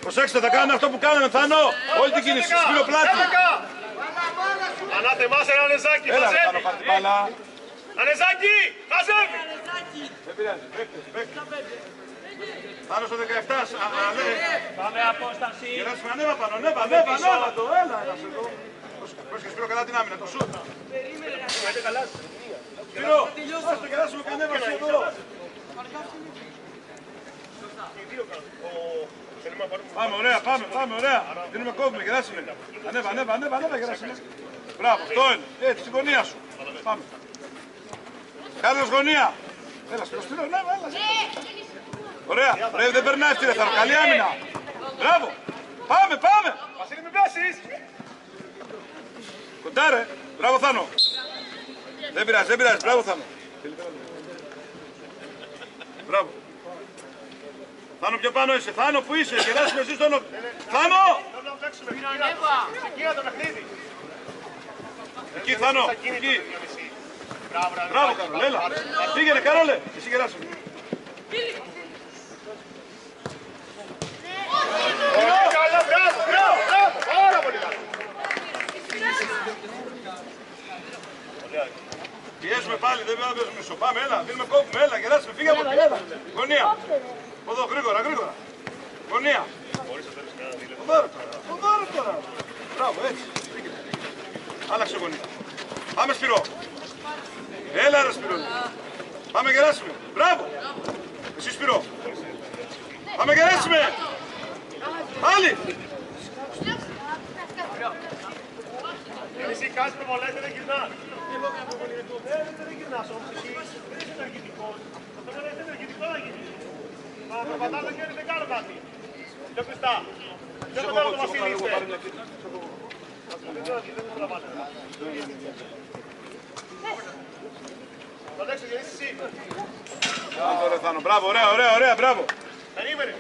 Προσέξτε, θα κάνουν αυτό που κάνανε, Θάνο. Όλη την κίνηση, Σπύρο πλάτη.
Ανάθε μας ένα Ανεζάκη,
Έλα,
μαζεύει.
Θάνο, πάρ' την μπάλα.
Ανεζάκη, μαζεύει.
Δεν πειράζει, παίκτες. Θάνο στο 17,
Πάμε απόσταση.
Γεράσιμο, ανέβα πάνω, ανέβα το, έλα, έλα σε εδώ. Πρόσεχε, Σπύρο, καλά την άμυνα, το σουτ. Σπύρο, ας το Γεράσιμο και ανέβασε εδώ. Πάμε, ωραία. Δίνουμε κόβουμε, Γεράσιμε. Ανέβα, Γεράσιμε. Μπράβο, αυτό είναι. Έτσι, στη γωνία σου. Πάμε. Κάρλος γωνία. Έλα, Σπύρο, ανέβα, έλα. Ωραία, ρε, δεν περνάει αυτή, ρε, Θάνο. Καλή άμυνα. Μπράβο. Πάμε.
Βασίλη, μην πέσεις.
Κοντά, ρε. Μπράβο, Θάνο. Δεν πειράζει. Μπράβο, Θάνο. Μπράβο. Θάνο, πιο πάνω είσαι. Θάνο, πού είσαι. Γεράσουμε εσύ στον... Θάνο!
Θέλω να παίξουμε. Ξεκίνα το παιχνίδι.
Εκεί, Θάνο. Εκεί. Μπράβο, Καρόλε. Έλα. Πήγαινε, Καρόλε. Εσύ Γεράσουμε.
Πολύ καλά, μπράβο. Πάρα πολύ καλά.
Πιέζουμε πάλι, δεν πρέπει να παίζουμε μισό. Πάμε, έλα. Δίνουμε κόβουμε. Έλα, Γεράσουμε. Φύγε από εκεί. Γωνία. Εδώ, γρήγορα. Γωνία. Ποδάρο τώρα. Μπράβο, έτσι. Άλλαξε γωνία. Πάμε, Σπύρο. Έλα, ρε, Σπύρο. Πάμε, Γεράσιμε. Μπράβο. Εσύ, Σπύρο. Πάμε, Γεράσιμε. Πάλι.
Εσύ κάνεις προβολές, δεν γυρνάς. Δεν γυρνάς όμως, εσύ δεν είσαι ενεργητικός. Αυτό δεν είναι ενεργητικό να γίνει. Μα προπατάς το χέρι, δεν κάνω κάτι. Πιο πιστά. Πιο μεγάλο το Βασίλη είστε. Δεν το τραβάτε. Το λέξω και εσύ.
Μπράβο, ωραία, μπράβο.
Περίμενε.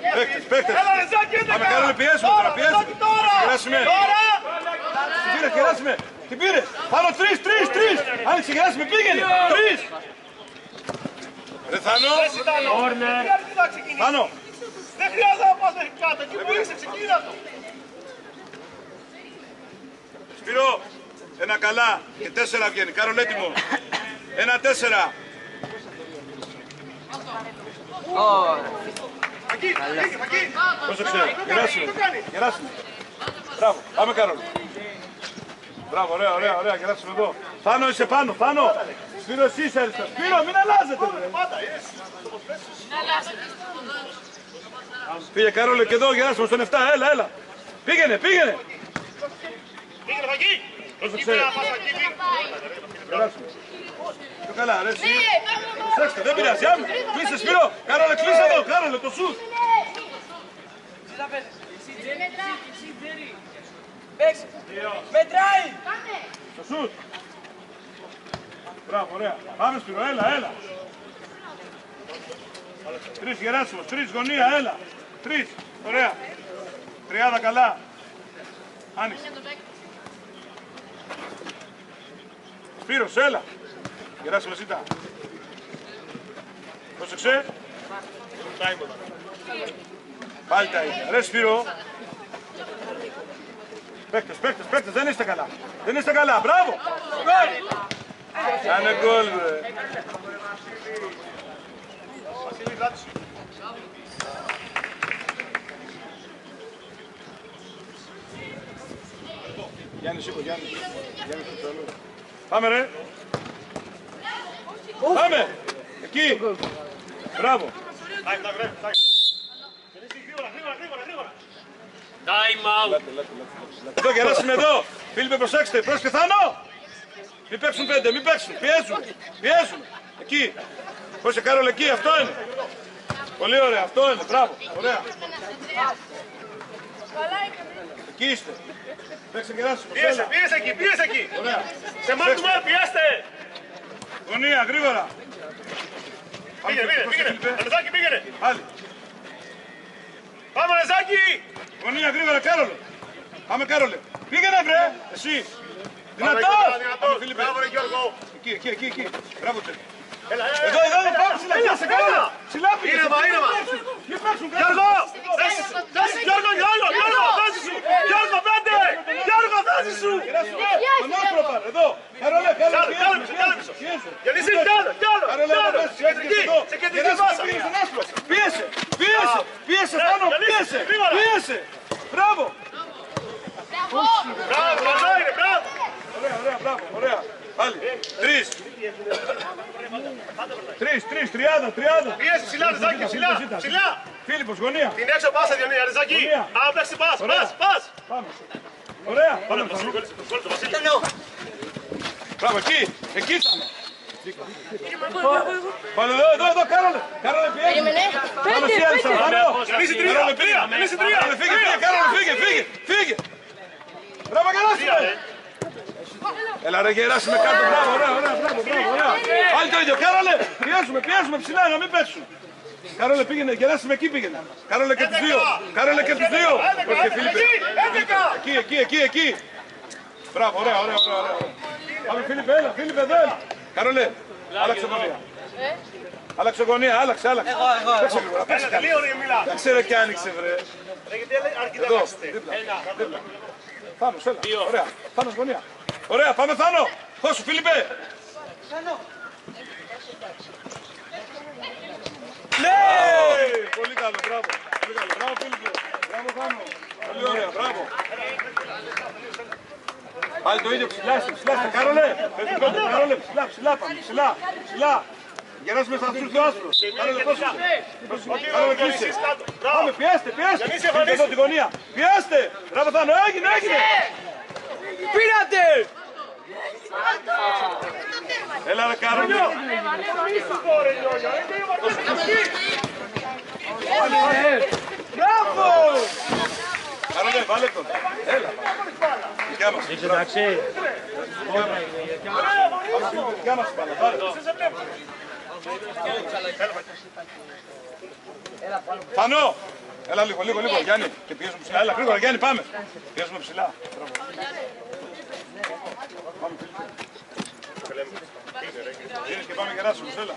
Παίκτες.
Έλα, Ρεζάκη, 11.
Πάμε, Καρόλε, πιέσουμε τώρα, πιέσουμε.
Ρεζάκη, τώρα.
Γεράσιμε.
Τώρα.
Την πήρε, Γεράσιμε. Την πήρε. Πάνω, τρεις. Άνοιξε, Γεράσιμε, πήγαινε. Τρεις. Ρε, Θάνο.
Κόρνερ.
Θάνο.
Δεν χρειάζεται να πας μέχρι κάτω. Εκεί που είσαι, ξεκίνα το.
Σπύρο. Ένα καλά. Και 4 βγαίνει. Κάρολ, έτοιμο. 1-4.
Εκεί.
Πρόσεξε. Γεράσιμε. Μπράβο. Πάμε, Κάρολ. Μπράβο, ωραία. Γεράσιμε εδώ. Θάνο, είσαι πάνω. Θάνο. Σπύρο, εσύ είσαι αριστερά. Σπύρο, μην αλλάζετε. Πήγε, Κάρολε, και εδώ, Γεράσιμο στον 7. Έλα. Πήγαινε.
Πήγαινε εκεί.
Πρόσεξε.
Εκεί να πας εκεί.
Γεράσιμο. Πιο καλά, ρε, εσύ. Προσέξτε, δεν πειράζει. Κλείσε, Σπύρο. Κάρολε, κλείσε εδώ. Κάρολε, το σουτ.
Μετράει!
Το σουτ. Μπράβο, ωραία. Πάμε, Σπύρο, έλα. 3 Γεράσιμος, 3 γωνία, έλα. 3, ωραία. 30 καλά. Άνοιξε. Σπύρος, έλα. Γεράσιμος, ζητά. Πρόσεξε. Πάλι τα ίδια. Ρε, Σπύρο. Παίκτες, δεν είστε καλά. Μπράβο. Γκολ. Κάνε γκολ, ρε.
Βασίλη, δάτησου.
Γιάννη, σήκω, Γιάννη. Πάμε, ρε. Πάμε. Εκεί. Μπράβο.
Γρήγορα.
Time out.
Εδώ, Γεράσιμε εδώ. Φίλιππε, προσέξτε. Πρόσεχε, Θάνο. Μην παίξουν 5, μην παίξουν. Πιέζουν. Εκεί. Πρόσεχε, Κάρολ, εκεί. Αυτό είναι. Πολύ ωραία. Αυτό είναι. Μπράβο. Ωραία. Εκεί είστε. Παίξε, Γεράσιμο.
Πίεσε εκεί.
Ωραία.
Σε μάτι του μέρ, πιέστε.
Γωνία, γρήγορα.
Πήγαινε. Ανεζάκη, πήγαινε.
Άλλη.
Πάμε, Ανεζάκη.
Γωνία, γρήγορα, Κάρολε. Πάμε, Κάρολε. Πήγαινε, βρε. Εσύ. Δυνατός!
Δυνατός.
Φίλιππε.
Μπράβο ρε Γιώργο.
Εκεί. Μπράβο του.
Έλα,
Εδώ, πάμε ψηλά. Πιάσε καλά. Ψηλά πήγε.
Ήρεμα.
Μην παίξουν κάτω.
Γιώργο, δώσε σου. Γιώργο, πέντε. Γιώργο, δώσε σου.
Ανάπροπα, εδώ. Καρόλε,
Κάλε πίσω. Γιονύση, κι άλλο. Σε κεντρική πάσα.
Πίεσε, Θάνο, πίεσε. Μπράβο.
Μπράβο, εδώ είναι, μπράβο.
Ωραία. Πάλι. 3, 30.
Πίεση, ψηλά, Ριζάκη, ψηλά.
Φίλιππος, γωνία.
Την έξω πάσα, Ριζάκη.
Γωνία.
Άμα παίξει πας.
Πάμε. Ωραία. Πάμε.
Κόλλητο, Βασίλη.
Μπράβο, εκεί θα είναι. Πάλι εδώ, Κάρολε, πιέζει. Πάμε εσύ, Άλισσα,
Γιονύση, τρία.
Φύγε. Μπράβο, καλά σου. Έλα ρε γεράσουμε κάτω, μπράβο, ωραία. Πάλι το ίδιο, Κάρολε, πιέζουμε ψηλά να μην πέσουν. Κάρολε πήγαινε, γεράσουμε εκεί πήγαινε. Κάρολε και τους δύο. Όχι, Φίλιππε. Εκεί. Μπράβο, ωραία. Πάμε Φίλιππε, εδώ έλα. Κάρολε, άλλαξε γωνία, άλλαξε.
Έλα, τελείω ρε Μιλά.
Δεν ξέρω και άνοιξε βρε.
Γιατί αρκετά λάξετε.
Δίπλα. Θάνος, έλα. Ωραία. Θάνος γωνία. Ωραία, πάμε Θάνο. Χώσου, Φίλιππε. Ναι! Πολύ καλό, μπράβο. Μπράβο, Φίλιππε. Μπράβο, Θάνο. Πολύ ωραία, μπράβο. Πάλι το ίδιο, ψηλά, Κάρολε. Κάρολε, ψηλά. Γεράσουμε σαν αυτούς δύο άσπρους. Κάρολε, πρόσεξε. Κάρολε, κλείσε. Πάμε, πιέστε. Φίλιππε, εδώ τη γωνία. Πιέστε. Μπράβο, Θάνο, έγινε.
Πήρατε!
Έλα ρε Κάρολε.
Μπράβο!
Κάρολε, βάλε τον. Έλα. Δικιά μας.
Εντάξει.
Δικιά μας πάλι. Βάλε τον. Θανό. Έλα λίγο, Γιάννη. Και πιέζουμε ψηλά. Έλα, γρήγορα, Γιάννη, πάμε. Πιέζουμε ψηλά. Και πάμε γεράσουμε, έλα.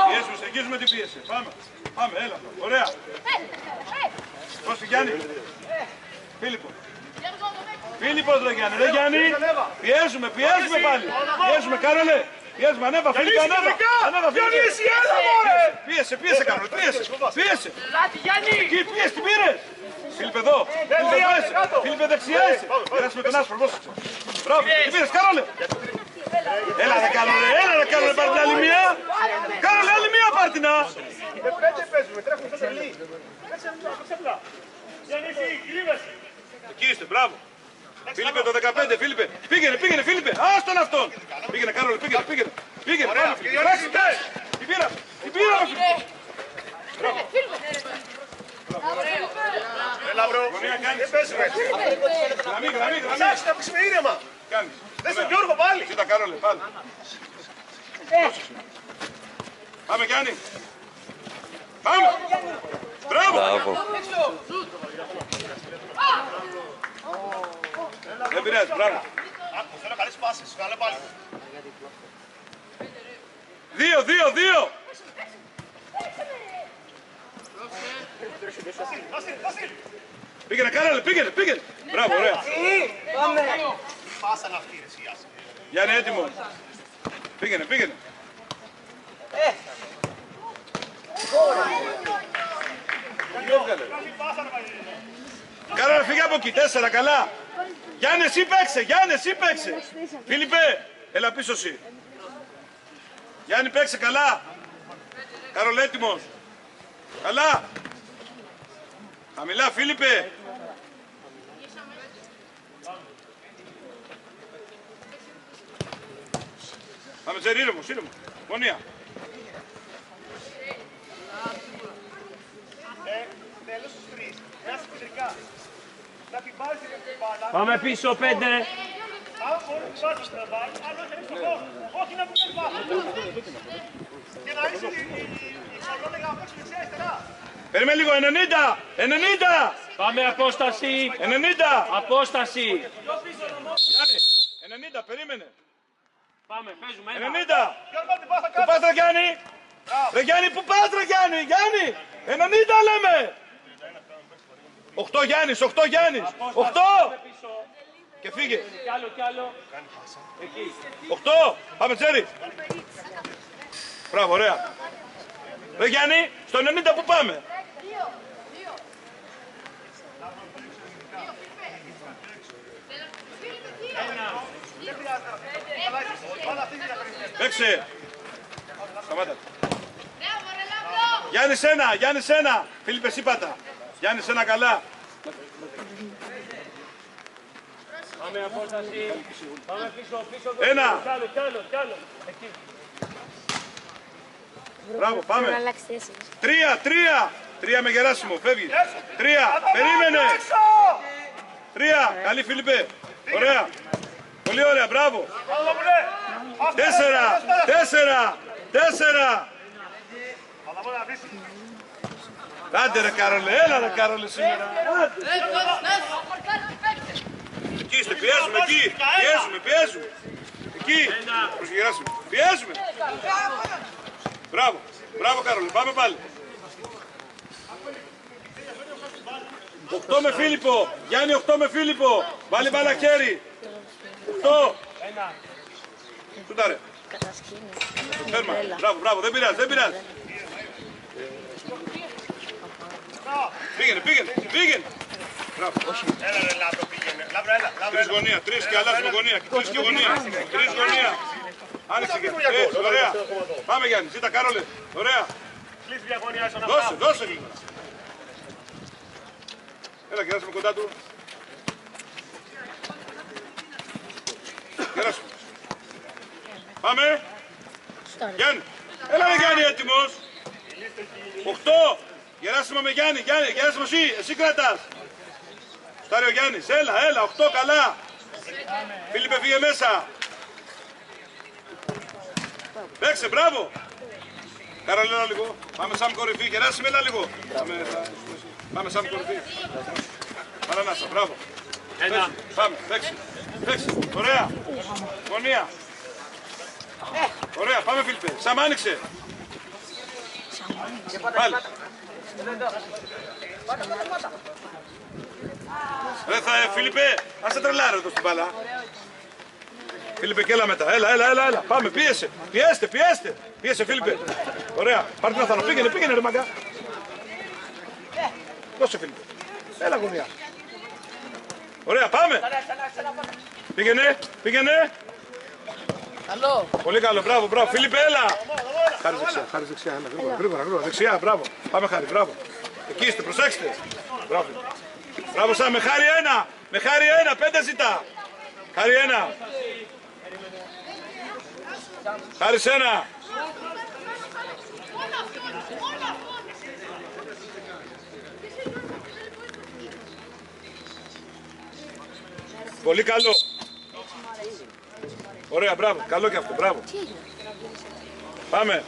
Πιέσουμε, στεγγίζουμε την πίεση. Πάμε, έλα. Ωραία. Πώς Γιάννη. Φίλιππος ρε Γιάννη, Πιέζουμε πάλι. Πιέζουμε, Κάρολε. Πιέζουμε, ανέβα, Φίλιππε, ανέβα. Πίεσε, Κάρολε, πίεσε. Εκεί, πίεσε, την πήρες. Φίλιππε εδώ. Φίλιππε δεξιά είσαι. Γεράσουμε τον άσπρο, πρόσεξε. Μπράβο, την πήρες, Κάρολε. Έλα ρε Κάρολε, πάρ' την άλλη μία. Κάρολε, άλλη μία πάρ' την.
Με πέντε παίζουμε, τρέχουμε τόσο λίγο. Κάτσε απλά. Γιονύση, κρύβεσαι.
Εκεί είστε, μπράβο. Φίλιππε το 15, Φίλιππε. Πήγαινε, Φίλιππε. Άστον αυτόν. Πήγαινε, Κάρολε, πήγαινε. Πάμε, Φίλιππε. Την πήρα.
Έλα μπρο, δεν παίζουμε έτσι.
Γραμμή.
Εντάξει, να παίξουμε ήρεμα.
Κάνεις.
Δες τον Γιώργο πάλι.
Κοίτα, Κάρολε, πάλι. Πάμε, Γιάννη. Πάμε. Μπράβο. Δεν πειράζει, μπράβο.
Θέλω καλές πάσες, καλέ πάλι.
2. Πήγαινε, Κάρολε, πήγαινε. Μπράβο, ωραία.
Πάμε!
Πάσα να αυτή ρε σιγά.
Γιάννη, έτοιμο. Πήγαινε. Κάρολε, φύγε από εκεί, 4, καλά. Γιάννη, εσύ παίξε. Φίλιππε, έλα πίσω εσύ. Γιάννη, παίξε καλά. Κάρολε, έτοιμος. Καλά. Χαμηλά, Φίλιππε. Πάμε Τζέρι, ήρεμος. Γωνία.
Τέλος στους τρεις. Να είσαι κεντρικά. Να την πάρεις την μπάλα.
Πάμε πίσω 5.
Αν μπορεί να πάρεις την μπάλα, αν όχι να είσαι στον χώρο. Όχι να βγάλεις μπάλα. Και να είσαι η εξαγιώνα για να παίξεις δεξιά αριστερά.
Περιμένει λίγο, 90!
Πάμε απόσταση.
90!
Απόσταση.
Γιάννη, 90, περίμενε.
Πάμε, παίζουμε.
90.
Γιώργο, την πάσα
Πού
κάτω.
πας ρε Γιάννη. Ρε Γιάννη, πού πας ρε Γιάννη. Γιάννη, 90 λέμε. 8 Γιάννης, 8 Γιάννης. 8.
Πίσω.
Και φύγε.
Κι άλλο, κι άλλο. Εκεί.
8. Πάμε Τσέρι. Μπράβο, ωραία. Ρε Γιάννη, στο 90 που πάμε. Παίξε. Σταμάτα. Γιάννης ένα, Γιάννης ένα. Φίλιππε Σύπατα. Γιάννης ένα καλά.
Πάμε απόσταση. Πάμε πίσω, πίσω.
Ένα.
Κι άλλο, κι άλλο, κι άλλο. Εκεί.
Μπράβο, πάμε.
Να αλλάξει θέση.
3, 3. 3 με Γεράσιμο, φεύγει. 3, περίμενε. 3, καλή Φίλιππε. Ωραία. Πολύ ωραία, μπράβο. 4, 4, 4. Άντε ρε Κάρολε, έλα ρε Κάρολε σήμερα. Εκεί είστε, πιέζουμε, εκεί. Πιέζουμε, πιέζουμε. Εκεί. Προς Γεράσιμο. Πιέζουμε. Μπράβο, μπράβο Κάρολε, πάμε πάλι. 8 με Φίλιππο, Γιάννη 8 με Φίλιππο. Βάλει μπάλα χέρι. 8. Σουτάρε. Φέρμα. Μπράβο, μπράβο, δεν πειράζει, δεν πειράζει. Πήγαινε, πήγαινε, πήγαινε. Μπράβο.
Έλα ρε Λάμπρο, πήγαινε. Λάμπρο, έλα.
Τρεις γωνία, τρεις και αλλάζουμε γωνία. Τρεις και γωνία. Τρεις γωνία. Άνοιξε και. Έτσι, ωραία. Πάμε Γιάννη, ζήτα Κάρολε. Ωραία.
Κλείς διαγωνία στον
Δώσε,
Αφρά.
δώσε λίγο. Έλα, κεράσουμε κοντά του. Κεράσουμε. Πάμε. Γιάννη. Έλα ρε Γιάννη, έτοιμος. 8. Γεράσιμο με Γιάννη. Γιάννη, Γεράσιμο εσύ κρατάς. Στάρει ο Γιάννης. Έλα, έλα, 8 καλά. Φίλιππε φύγε μέσα. Παίξε, μπράβο. Κάρολε, έλα λίγο. Πάμε σαν κορυφή. Γεράσιμε, έλα λίγο. Πάμε σαν κορυφή. Παρανάσα, μπράβο.
Ένα.
Πάμε, παίξε. Παίξε. Ωραία. Γωνία. Ωραία, πάμε Φίλιππε. Σαμ άνοιξε. Πάλι. Ρε Φίλιππε, ας σε τρελάρε εδώ στην μπάλα. Φίλιππε και έλα μετά, έλα, πάμε, πίεσε, πιέστε, πίεσε Φίλιππε. Ωραία, πάρε την Αθανό, πήγαινε ρε μαγκά. Δώσε Φίλιππε, έλα γωνιά. Ωραία, πάμε. Πήγαινε.
Καλό.
Πολύ καλό, μπράβο, Φίλιππε, έλα. Χάρη δεξιά, έλα, γρήγορα, δεξιά, μπράβο. Πάμε Χάρη, μπράβο. Εκεί είστε, προσέξτε. Μπράβο σαν, με Χάρη ένα, 5 ζητά. Χάρη ένα. Χάρη ένα. Πολύ καλό. Ωραία, μπράβο, καλό και αυτό, μπράβο. Πάμε.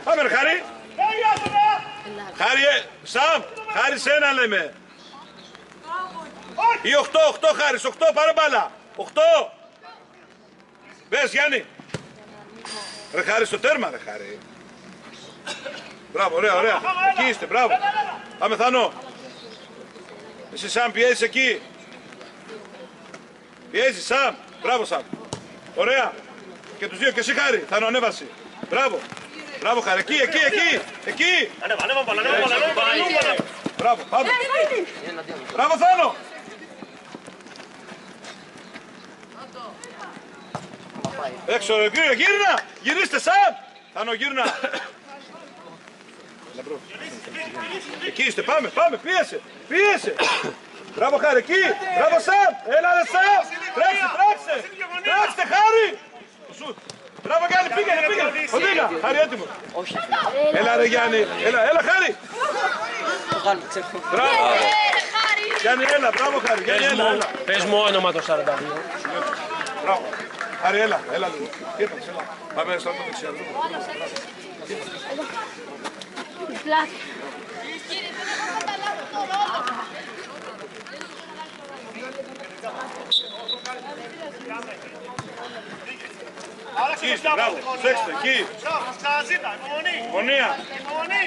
Πάμε ρε Χάρη. Χάρη, Σαμ, Χάρη σένα λέμε. Ή 8 Χάρης, 8 πάρε μπάλα. 8. Μπες Γιάννη. Ρε Χάρη στο τέρμα ρε Χάρη. Μπράβο, ωραία. Εκεί είστε, μπράβο. Πάμε Θανό. Εσύ Σαμ πιέζεις εκεί. Πιέζεις Σαμ. Μπράβο Σαμ. Ωραία. Και τους δύο και εσύ Χάρη. Θανό ανέβαση. Μπράβο Χάρη. Εκεί.
Ανέβα μπάλα.
Μπράβο, πάμε. Μπράβο Θάνο. Έξω ρε, γύρνα. Γυρίστε Σαμ. Θάνο γύρνα. Εκεί είστε, πάμε, πίεσε. Μπράβο Χάρη, εκεί. Μπράβο Σαμ. Έλα ρε Σαμ. Τρέξτε Χάρη. Σουτ. Μπράβο Γιάννη, πήγαινε. Οδήγα. Χάρη έτοιμο. Έλα ρε Γιάννη. Έλα Χάρη. Μπράβο. Γιάννη, έλα. Μπράβο Χάρη. Γιάννη, έλα.
Πες μου όνομα το 42.
Μπράβο. Χάρη, έλα λίγο. Κοίταξε, έλα. Πάμε στο άλλο δεξιά.
Πλάτη.
Εκεί, μπράβο, προσέξτε, εκεί.
Ξαναζήτα, υπομονή.
Γωνία.
Υπομονή.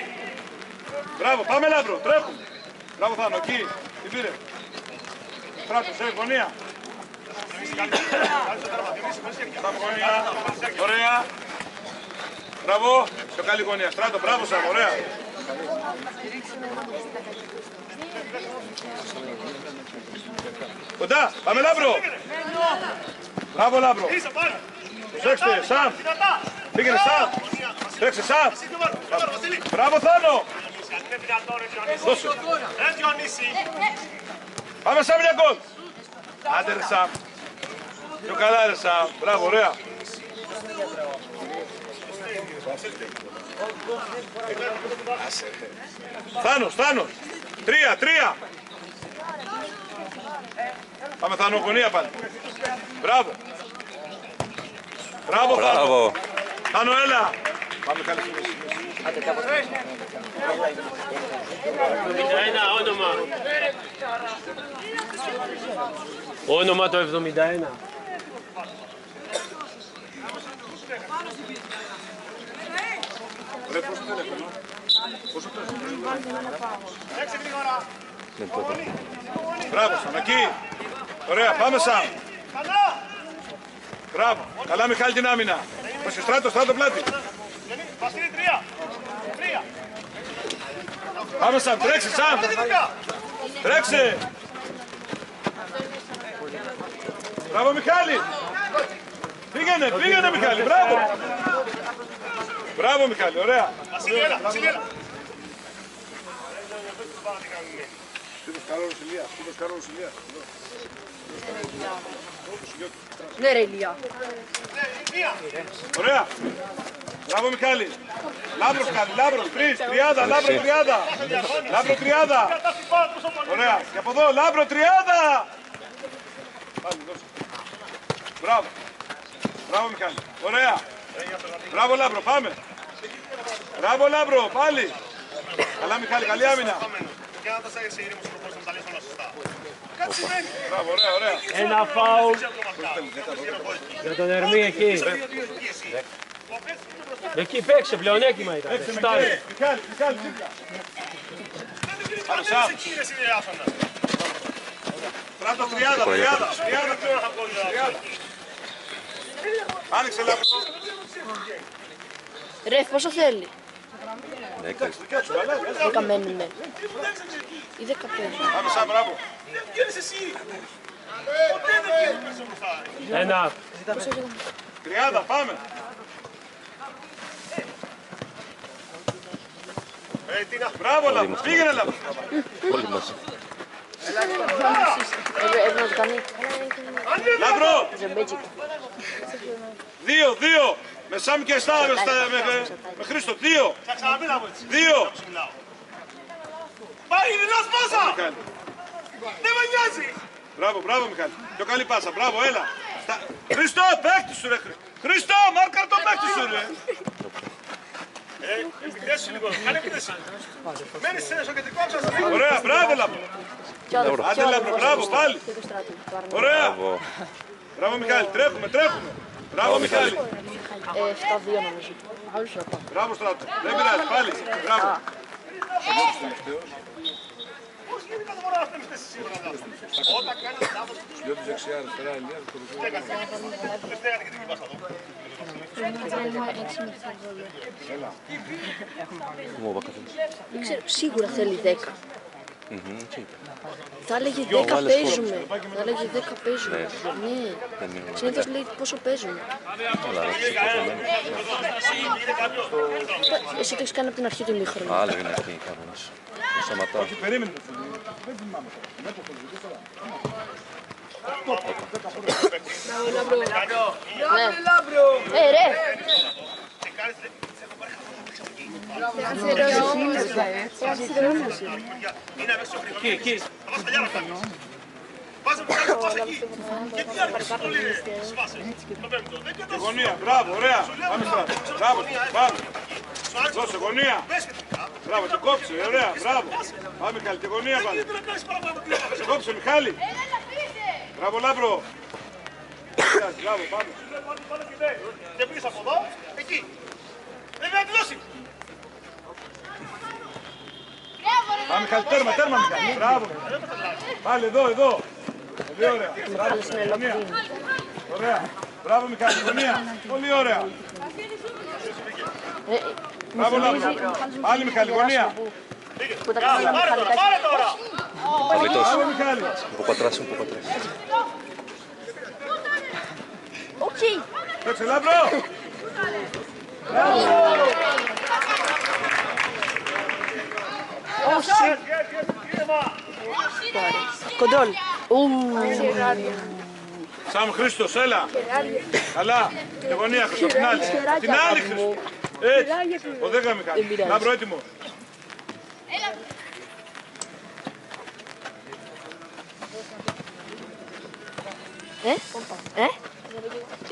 Μπράβο, πάμε Λάμπρο, τρέχουμε. Μπράβο Θάνο, εκεί, την πήρε. Στράτο, σε γωνία. Πάμε γωνία, ωραία. Μπράβο, πιο καλή γωνία. Στράτο, μπράβο σας, ωραία. Κοντά, πάμε Λάμπρο. Μπράβο Λάμπρο.
Είσαι πάρε.
Προσέξτε, Σαμ.
Δυνατά.
Πήγαινε Σαμ. Τρέξε Σαμ.
Βασίλη.
Μπράβο Θάνο.
Είναι δυνατό ρε Διονύση.
Δώσε.
Ρε Διονύση.
Πάμε Σαμ για γκολ. Άντε ρε Σαμ. Πιο καλά ρε Σαμ. Μπράβο, ωραία. Θάνος, Θάνος. 3. Πάμε Θάνο, γωνία πάλι. Μπράβο. Μπράβο Θάνο.
Μπράβο.
Θάνο, έλα. Πάμε καλή στιγμή.
71 όνομα. Όνομα το 71.
Ρε, πόσο τηλέφωνο. Πόσο τηλέφωνο.
Έξι γρήγορα.
Μπράβο, Σαν, εκεί. Ωραία, πάμε Σαν.
Καλά.
Μπράβο. Καλά Μιχάλη την άμυνα. Πασε στράτο πλάτη.
Βασίλη 3. 3.
Πάμε Σαν, τρέξε Σαν. Τρέξε. Μπράβο Μιχάλη. Πήγαινε Μιχάλη, μπράβο. Μπράβο Μιχάλη, ωραία.
Βασίλη έλα.
Τίτος Καρόλος Ηλίας.
Ναι ρε Ηλία.
Ωραία. Μπράβο Μιχάλη. Λάμπρος Μιχάλη, Λάμπρος, 30, Λάμπρο 30. Λάμπρο 30. Ωραία. Και από εδώ, Λάμπρο 30. Πάλι, δώσε. Μπράβο. Μπράβο Μιχάλη. Ωραία. Μπράβο Λάμπρο, πάμε. Μπράβο Λάμπρο, πάλι. Καλά Μιχάλη, καλή άμυνα.
Και να τα σε ήρεμος προπός να τα λες όλα σωστά. Κάτι σημαίνει.
Μπράβο, ωραία.
Ένα φάουλ για τον Ερμή εκεί. Εκεί παίξε, πλεονέκτημα ήταν. Στάρι.
Μιχάλη, δίπλα. Πάμε
Δεν
Σαμ.
είναι κύριες είναι άσονα.
Στράτο 30. Άνοιξε Λάμπρο.
Ρεφ, πόσο θέλει.
10.
10 μένουνε. Ή 15.
Πάμε Σαμ, μπράβο.
Ένα.
30, πάμε. Μπράβο Λάμπρο, πήγαινε Λάμπρο.
Όλοι μαζί.
Έβγαλε κανεί.
Λάμπρο,
Ζεμπέτσικο.
2. Με Σαμ και με Χρήστο, 2.
Θα ξαναπεί από έτσι.
2.
Πάει, είναι ένας πάσα. Δεν με νοιάζει.
Μπράβο Μιχάλη. Πιο καλή πάσα, μπράβο, έλα. Χρήστο, παίκτη σου ρε. Χρήστο, μάρκαρ το παίκτη σου ρε.
Επιτρέψου λίγο, κάνε επίθεση. Μένεις στο κεντρικό σας.
Ωραία, μπράβο Λάμπρο. Άντε Λάμπρο, μπράβο πάλι. Ωραία.
Μπράβο.
Μπράβο Μιχάλη, τρέχουμε. Μπράβο Μιχάλη.
7-2 νομίζω. Άλλους ρωτάω.
Μπράβο Στράτο. Δεν πειράζει, πάλι. Μπράβο.
Πώς γίνεται κάθε φορά να φταίεις εσύ τώρα. Όταν κάνεις λάθος. Δεν στέγατε και την κυπάς εδώ.
Μου είπα καθόλου.
Δεν ξέρω, σίγουρα θέλει 10. Θα έλεγε 10
βάλες
παίζουμε. Θα έλεγε 10 παίζουμε. Ναι. Συνήθως λέει πόσο παίζουμε.
Αλλά ρε, σηκωθωμένο.
Εσύ το έχεις κάνει από την αρχή του ημίχρονου.
Άλλο είναι αυτή η κανόνας. Το σταματάω.
Περίμενε.
Ναι. Ρε.
Εκεί.
Βάζε μου κάτι πάσα εκεί. Και τι άρχισες όλοι σπάσε. Το πέμπτο. Δεν κατάσταση.
Γωνία, μπράβο, ωραία. Πάμε Στράτο. Μπράβο, πάμε. Δώσε γωνία. Μπράβο, και κόψε, ωραία, μπράβο. Πάμε Μιχάλη, και γωνία πάμε.
Γιατί να κάνεις παραπάνω από την
Κόψε Μιχάλη. Μπράβο Λάμπρο. Μπράβο, πάμε.
Και πήγες από εδώ, εκεί. Δεν θα τη δώσει.
Πάμε Μιχάλη, τέρμα, τέρμα Μιχάλη. Μπράβο. Πάλι εδώ. Πολύ ωραία. Μπράβο, γωνία. Ωραία. Μπράβο Μιχάλη, γωνία. Πολύ ωραία. Μπράβο Λάμπρο. Πάλι Μιχάλη, γωνία.
Πάρε τώρα.
Καλήτως.
Μπράβο Μιχάλη.
Un poco atrás, un poco atrás.
Παίξε Λάμπρο.
Κοντρόλ.
Σαμ Χρήστος, έλα. Καλά. Τη γωνία Χρήστο, την άλλη. Την άλλη Χρήστο. Έτσι. Ο 10 Μιχάλη. Λάμπρο έτοιμο.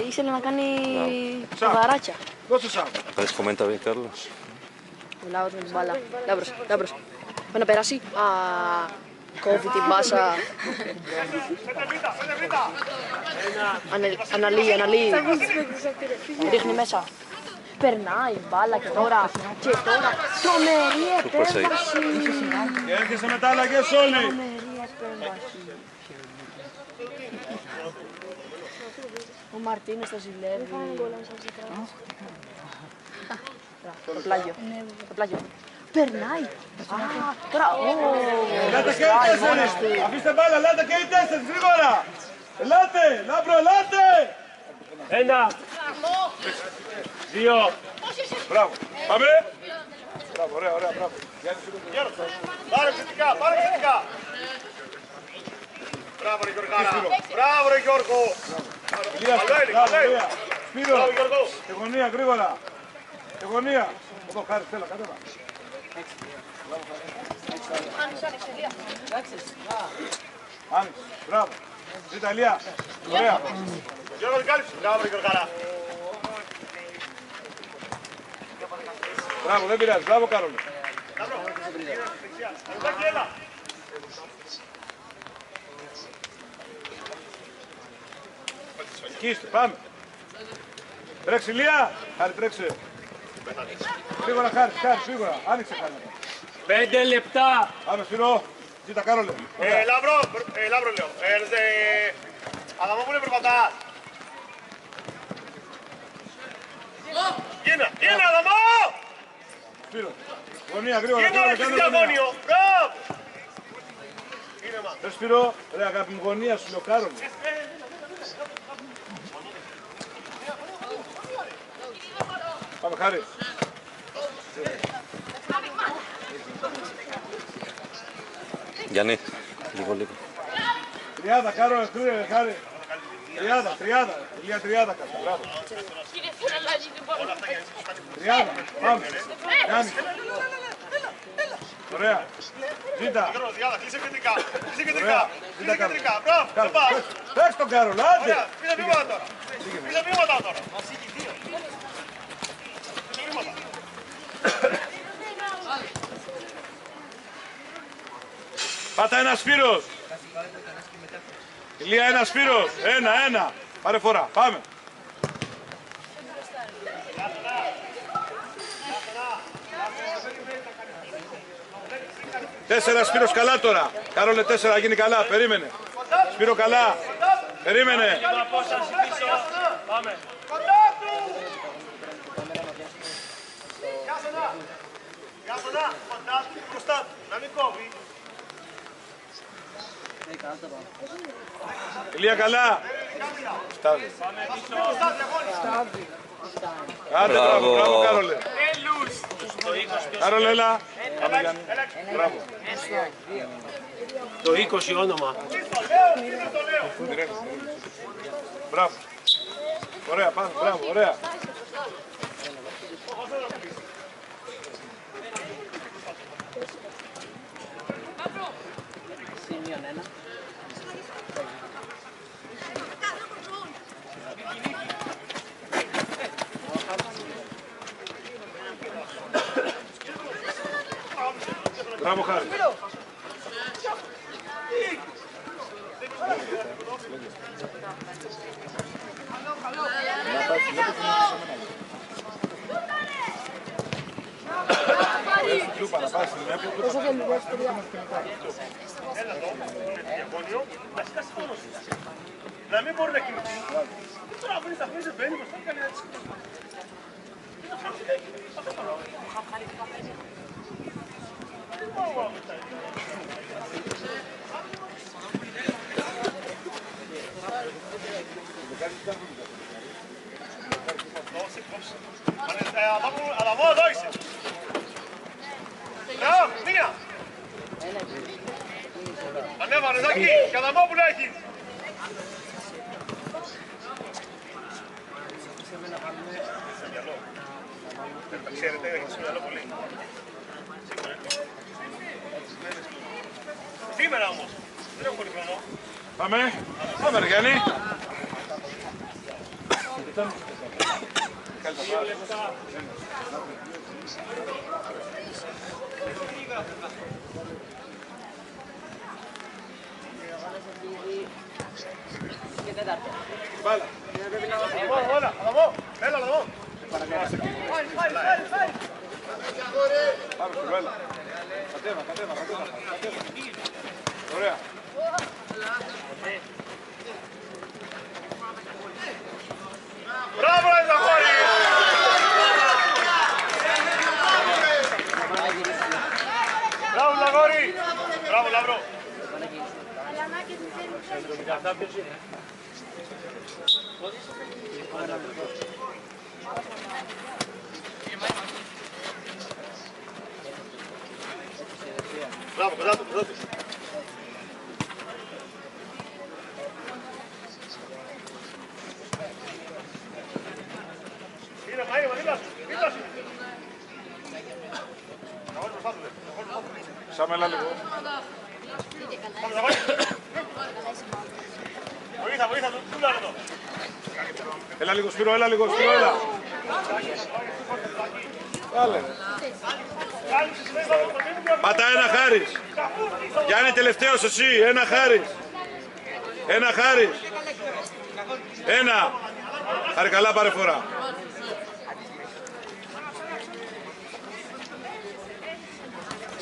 Ήθελε να κάνει
Σαν.
βαράκια.
Δώσε Σαμ.
¿Puedes comentar bien, Carlos?
Ο Λάμπρος με την μπάλα. Λάμπρος. Πάει να περάσει. Κόβει την μπάσα. Αναλύει. Ρίχνει μέσα. Περνάει μπάλα και τώρα. Τρομερή επέμβαση.
Και έρχεσαι μετά αλλαγές όλοι.
Ο Μαρτίνος το ζηλεύει. Το πλάγιο. Περνάει. Τώρα.
Ελάτε και οι 4. Αφήστε μπάλα, ελάτε και οι 4. Γρήγορα. Ελάτε, Λάμπρο, ελάτε.
1. 2.
Μπράβο. Πάμε. Μπράβο, ωραία, μπράβο.
Πάρε επιθετικά. Μπράβο ρε Γιώργαρα. Μπράβο ρε Γιώργο.
Ηλίας,
Καλό είναι.
Ηλία. Σπύρο.
Μπράβο Γιώργο.
Και γωνία, γρήγορα. Και γωνία. Εδώ, χάρη, έλα, κατέβα. Άνοιξε, μπράβο. Ζήτα, Ηλία. Ωραία.
Γιώργο την κάλυψε. Μπράβο ρε Γιώργαρα.
Μπράβο, δεν πειράζει. Μπράβο, Κάρολο.
Έλα.
Εκεί είστε, πάμε. Τρέξει, Ηλία. Χάρη, τρέξε. Γρήγορα, Χάρη, γρήγορα. Άνοιξε, Χάρη.
5 λεπτά.
Πάμε, Σπύρο. Ζήτα, Κάρολε.
Λάμπρο λέω. Αδαμόπουλε περπατάς. Γίνα, Αδαμό!
Σπύρο. Γωνία, γρήγορα.
Γίνα ρε και διαγώνιο. Μπράβο!
Ρε Σπύρο, ρε αγάπη μου, γωνία σου, λέω, Κάρολε. Πάμε, Χάρη.
Γιάννη, λίγο.
30, Κάρολε, Χάρη. 30. Ηλία 30, κάτω. Μπράβο. 30, πάμε. Γιάννη. Ωραία. Ζήτα.
Κλείσε κεντρικά.
Ωραία.
Κλείσε κεντρικά. Μπράβο, θα πας.
Πες τον Κάρολ, άντε.
Ωραία, πήσε βήματα τώρα. Πήσε βήματα τώρα.
Πάτα ένα Σπύρος. Ηλία ένα Σπύρος. Ένα. Πάρε φορά. Πάμε. Τέσσερα Σπύρος καλά τώρα. Κάρολε 4 γίνει καλά. Περίμενε. Σπύρο καλά. Περίμενε.
Πάμε.
Κοντά του! Γεια σανά, κοντά του, μπροστά του. Να μην κόβει.
Ηλία καλά. Στάβει. Άντε, μπράβο Κάρολε. Κάρολε, έλα. Πάμε, Γιάννη. Μπράβο.
Το 20 όνομα.
Μπράβο. Ωραία, πάμε, μπράβο, ωραία. Μπράβο, Χάρη.
Πόσο θέλει, δεύτερη.
Να μην μπορεί να κινηθεί. Τώρα βρει τα πίσω, μπαίνει μπροστά, κάνει έτσι. Αδαμό, εδώ είσαι. Μία. Ανέβανε εδώ εκεί, και αδαμό που να έχεις. Ξέρετε, έχεις μυαλό πολύ. Σήμερα όμως, δεν έχω πολύ χρόνο.
Πάμε. Πάμε ρε Γιάννη. Μπάλα.
Αδαμό, έλα αδαμό.
Πάμε στο βέλα. Κατέβα. Ωραία.
Μπράβο, Ζαχώρη! Μπράβο, Ζαχώρη! Μπράβο, Λαύρο! Μπράβο, κοντά του. Είναι μαΐμα, δίπλα σου.
Σάμε έλα λίγο.
Βοήθα, του λάρω εδώ.
Έλα λίγο Σπύρο, έλα. Βάλε. Πάτα ένα Χάρης. Γιάννη τελευταίος εσύ, ένα Χάρης. Ένα. Άρη καλά πάρε φορά.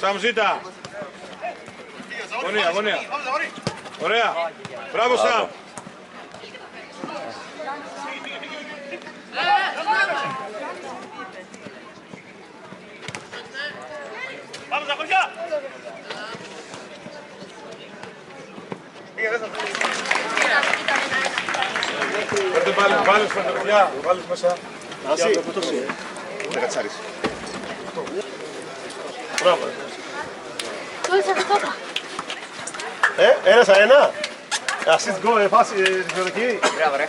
Σαμζίτα. Γωνία. Ωραία. Μπράβο Σαμ.
Πάμε στα χωριά!
Φέρτε βάλεις φανταχουλιά, βάλεις μέσα.
Asi. Δεν κατσάρεις. Μπράβο. Ένα. Assist goal, φάση, τη Μπράβο ρε.